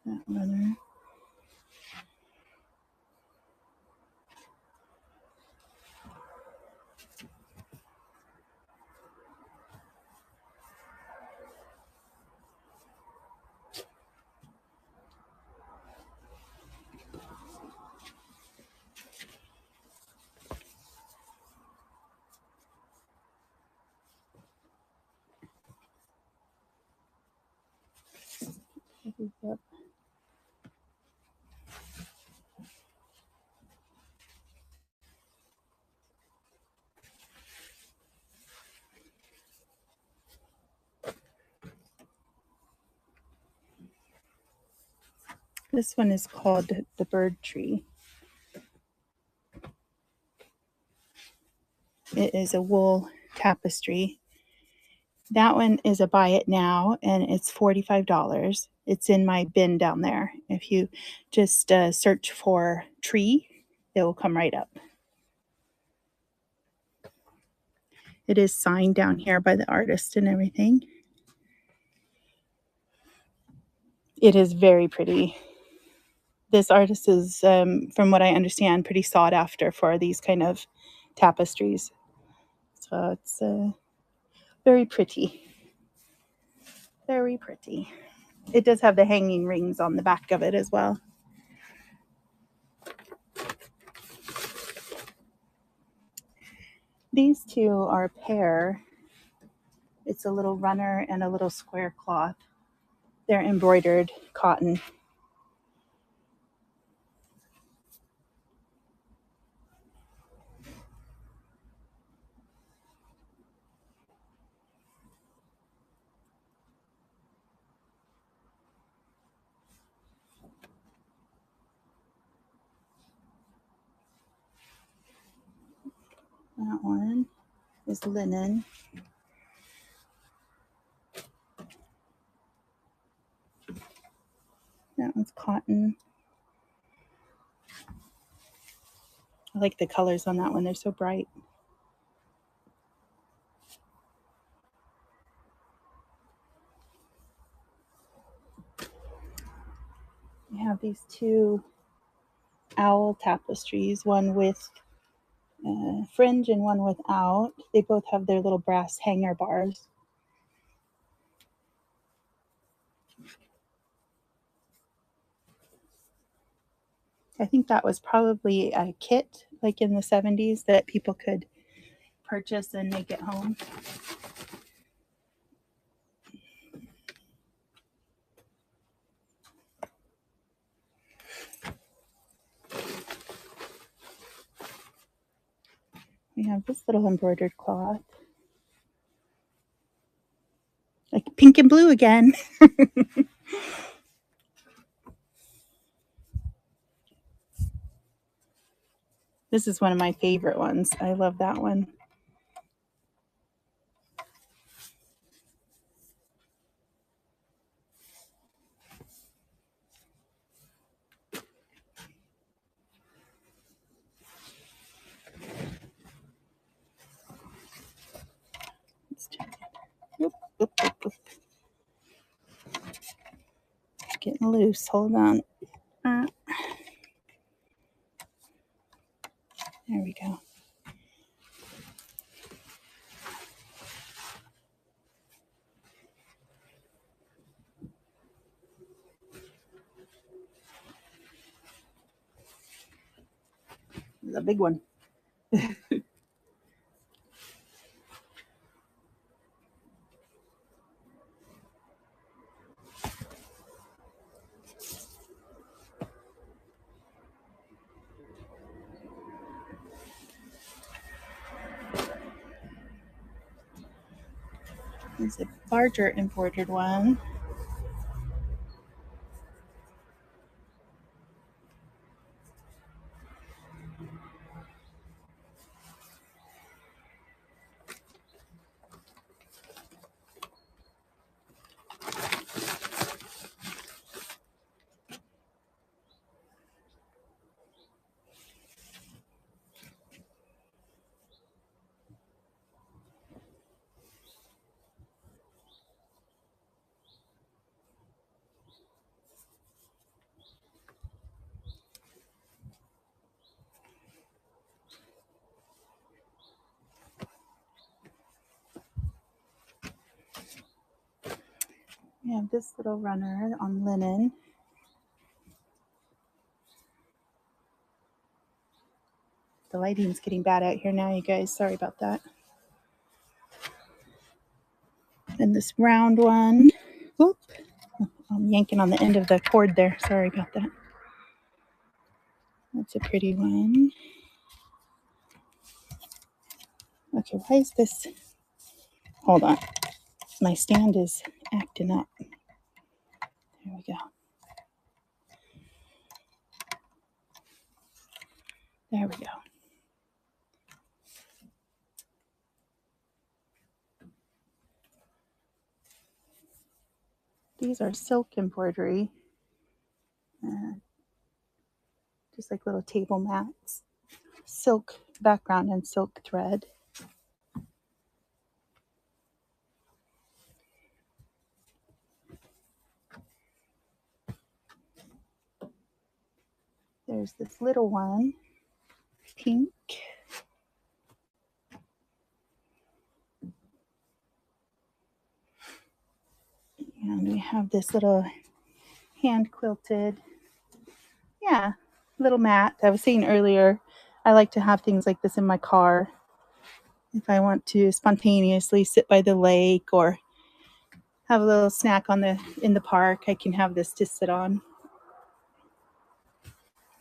That runner. Yep. This one is called the bird tree. It is a wool tapestry. That one is a buy it now, and it's $45. It's in my bin down there. If you just search for tree, it will come right up. It is signed down here by the artist and everything. It is very pretty. this artist is, from what I understand, pretty sought after for these kind of tapestries. So it's very pretty. Very pretty. It does have the hanging rings on the back of it as well. These two are a pair. It's a little runner and a little square cloth. They're embroidered cotton. That one is linen. That one's cotton. I like the colors on that one. They're so bright. We have these two owl tapestries, one with fringe and one without. They both have their little brass hanger bars. I think that was probably a kit, like in the 70s, that people could purchase and make at home. We have this little embroidered cloth. Like pink and blue again. This is one of my favorite ones. I love that one. Whoop, whoop, whoop, whoop. Getting loose. Hold on. There we go. This is a big one. There's a larger embroidered one. We have this little runner on linen. The lighting's getting bad out here now, you guys. Sorry about that. And this round one. Whoop. I'm yanking on the end of the cord there. Sorry about that. That's a pretty one. Okay, why is this? Hold on. My stand is acting up. There we go. There we go. These are silk embroidery. Just like little table mats. Silk background and silk thread. There's this little one, pink. And we have this little hand quilted, yeah, little mat. I was saying earlier, I like to have things like this in my car. If I want to spontaneously sit by the lake or have a little snack in the park, I can have this to sit on.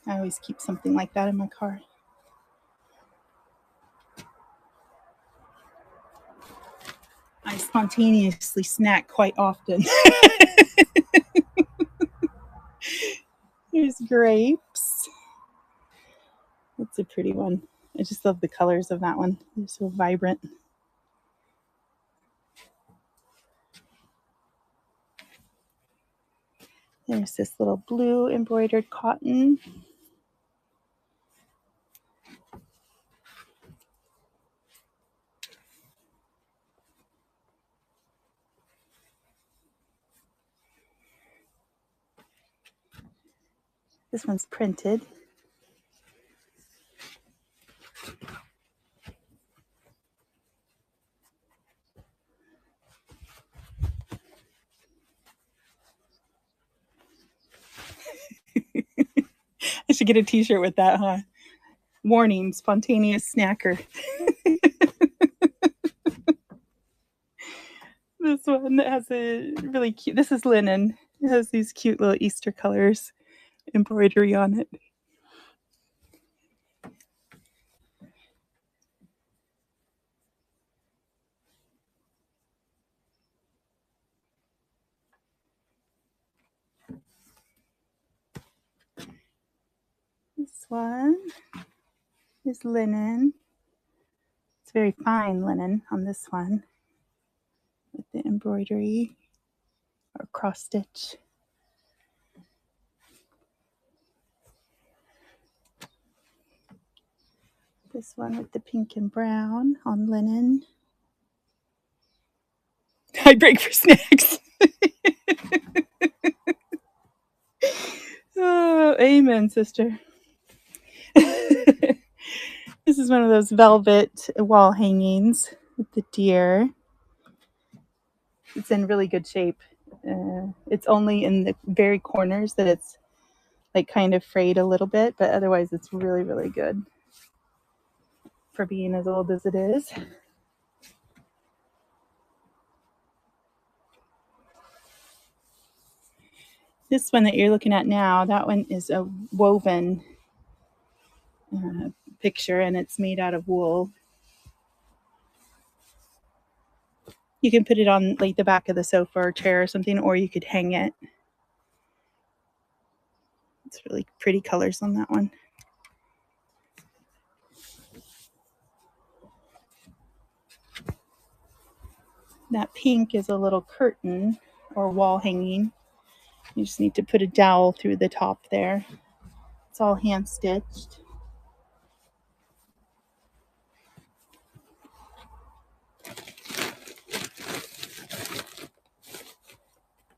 I always keep something like that in my car. I spontaneously snack quite often. Here's grapes. That's a pretty one. I just love the colors of that one. They're so vibrant. There's this little blue embroidered cotton. This one's printed. I should get a t-shirt with that, huh? Warning, spontaneous snacker. This one has a really cute, this is linen. It has these cute little Easter colors, embroidery on it. This one is linen. It's very fine linen on this one with the embroidery or cross stitch. This one with the pink and brown on linen. I break for snacks. Oh, amen, sister. This is one of those velvet wall hangings with the deer. It's in really good shape. It's only in the very corners that it's like kind of frayed a little bit, but otherwise it's really, really good for being as old as it is. This one that you're looking at now, that one is a woven picture, and it's made out of wool. You can put it on like the back of the sofa or chair or something, or you could hang it. It's really pretty colors on that one. That pink is a little curtain or wall hanging. You just need to put a dowel through the top there. It's all hand stitched.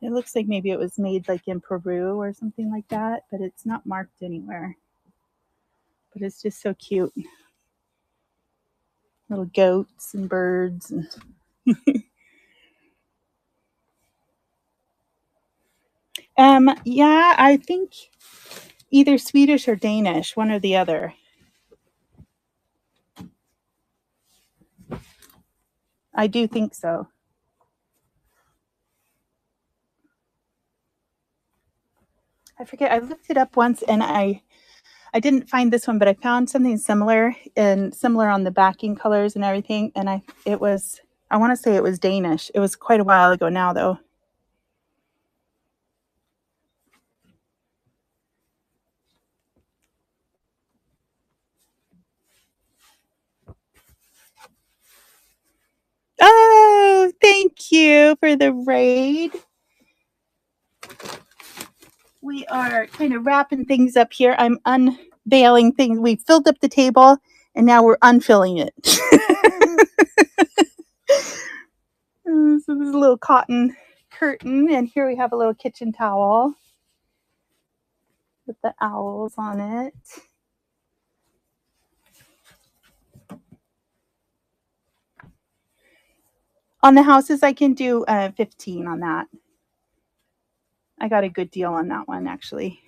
It looks like maybe it was made like in Peru or something like that, but it's not marked anywhere. But it's just so cute. Little goats and birds. And yeah, I think either Swedish or Danish, one or the other. I do think so. I forget. I looked it up once and I didn't find this one, but I found something similar and similar on the backing colors and everything. And I want to say it was Danish. It was quite a while ago now, though. Oh, thank you for the raid. We are kind of wrapping things up here. I'm unveiling things. We filled up the table and now we're unfilling it. So there's a little cotton curtain, and here we have a little kitchen towel with the owls on it. On the houses, I can do 15 on that. I got a good deal on that one, actually.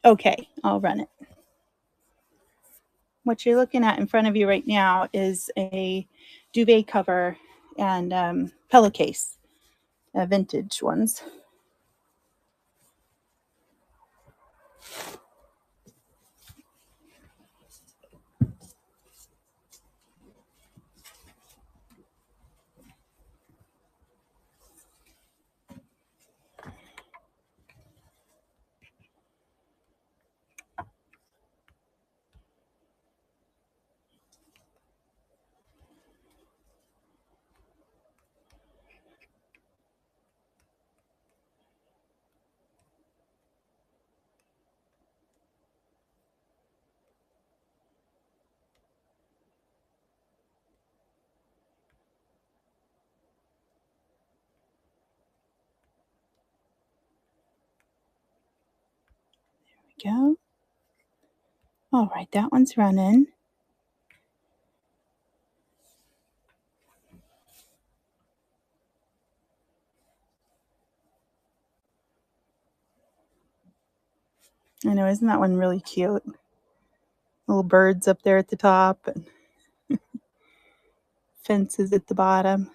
Okay, I'll run it. What you're looking at in front of you right now is a duvet cover and pillowcase, vintage ones. Go. All right, that one's running. I know, isn't that one really cute? Little birds up there at the top and fences at the bottom.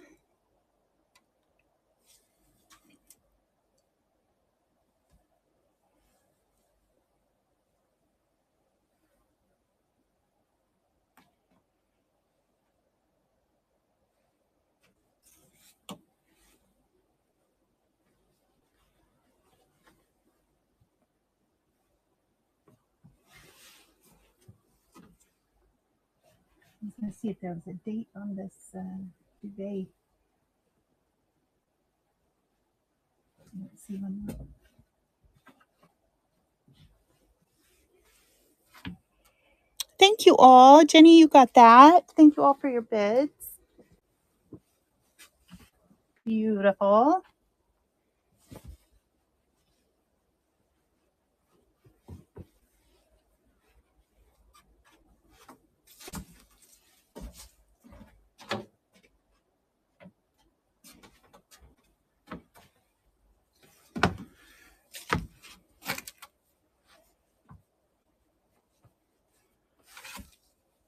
I was going to see if there was a date on this duvet. Let's see one. Thank you all. Jenny, you got that. Thank you all for your bids. Beautiful.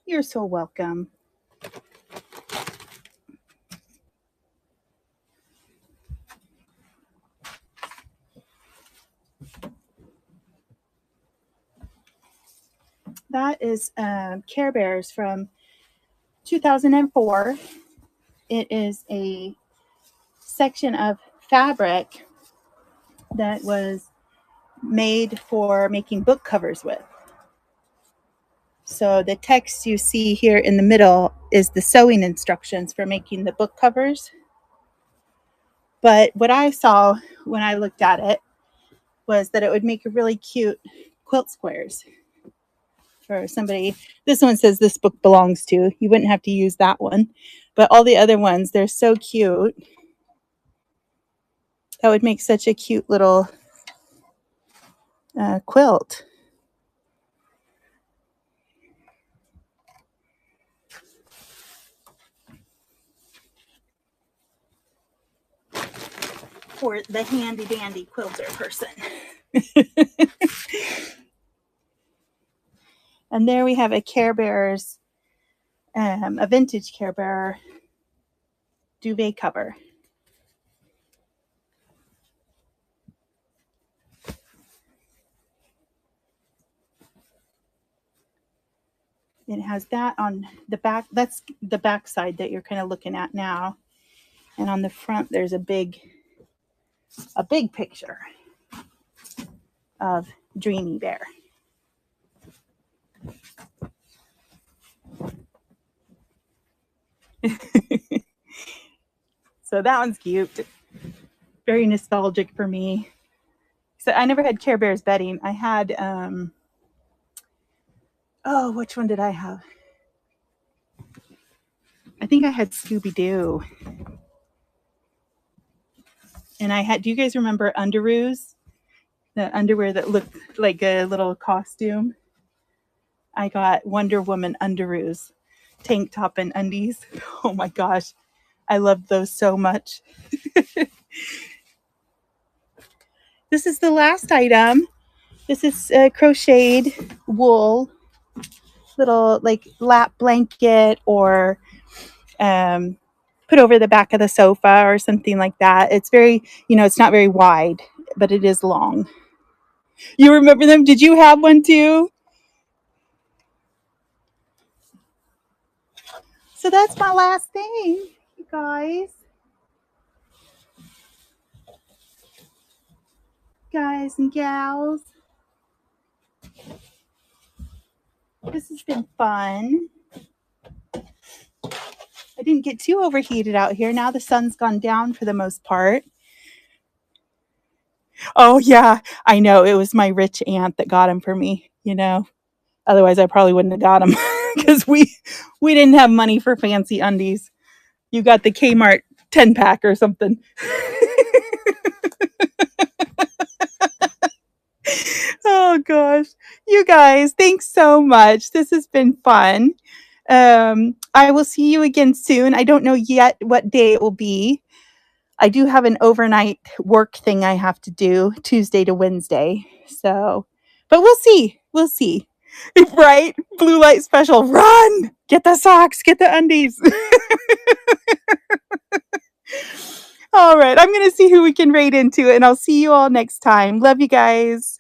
You're so welcome. That is Care Bears from 2004. It is a section of fabric that was made for making book covers with. So the text you see here in the middle is the sewing instructions for making the book covers. But what I saw when I looked at it was that it would make really cute quilt squares for somebody. This one says this book belongs to. You wouldn't have to use that one. But all the other ones, they're so cute. That would make such a cute little quilt. For the handy dandy quilter person. And there we have a Care Bears, a vintage Care Bear duvet cover. It has that on the back. That's the back side that you're kind of looking at now. And on the front, there's a big picture of Dreamy Bear. So that one's cute. Very nostalgic for me. So I never had Care Bears bedding. I had oh, which one did I have? I think I had Scooby Doo. And I had, do you guys remember underoos? The underwear that looked like a little costume. I got Wonder Woman underoos, tank top and undies. Oh my gosh, I loved those so much. This is the last item. This is a crocheted wool, little like lap blanket or put over the back of the sofa or something like that. It's very, it's not very wide, but it is long. You remember them? Did you have one too? So that's my last thing, you guys. Guys and gals. This has been fun. I didn't get too overheated out here. Now the sun's gone down for the most part. Oh, yeah, I know. It was my rich aunt that got him for me, Otherwise, I probably wouldn't have got him because we didn't have money for fancy undies. You got the Kmart 10-pack or something. Oh gosh. You guys, thanks so much. This has been fun. I will see you again soon. I don't know yet what day it will be. I do have an overnight work thing I have to do Tuesday to Wednesday. So, but we'll see. We'll see. Right? Blue light special. Run! Get the socks, get the undies. All right. I'm going to see who we can raid into, and I'll see you all next time. Love you guys.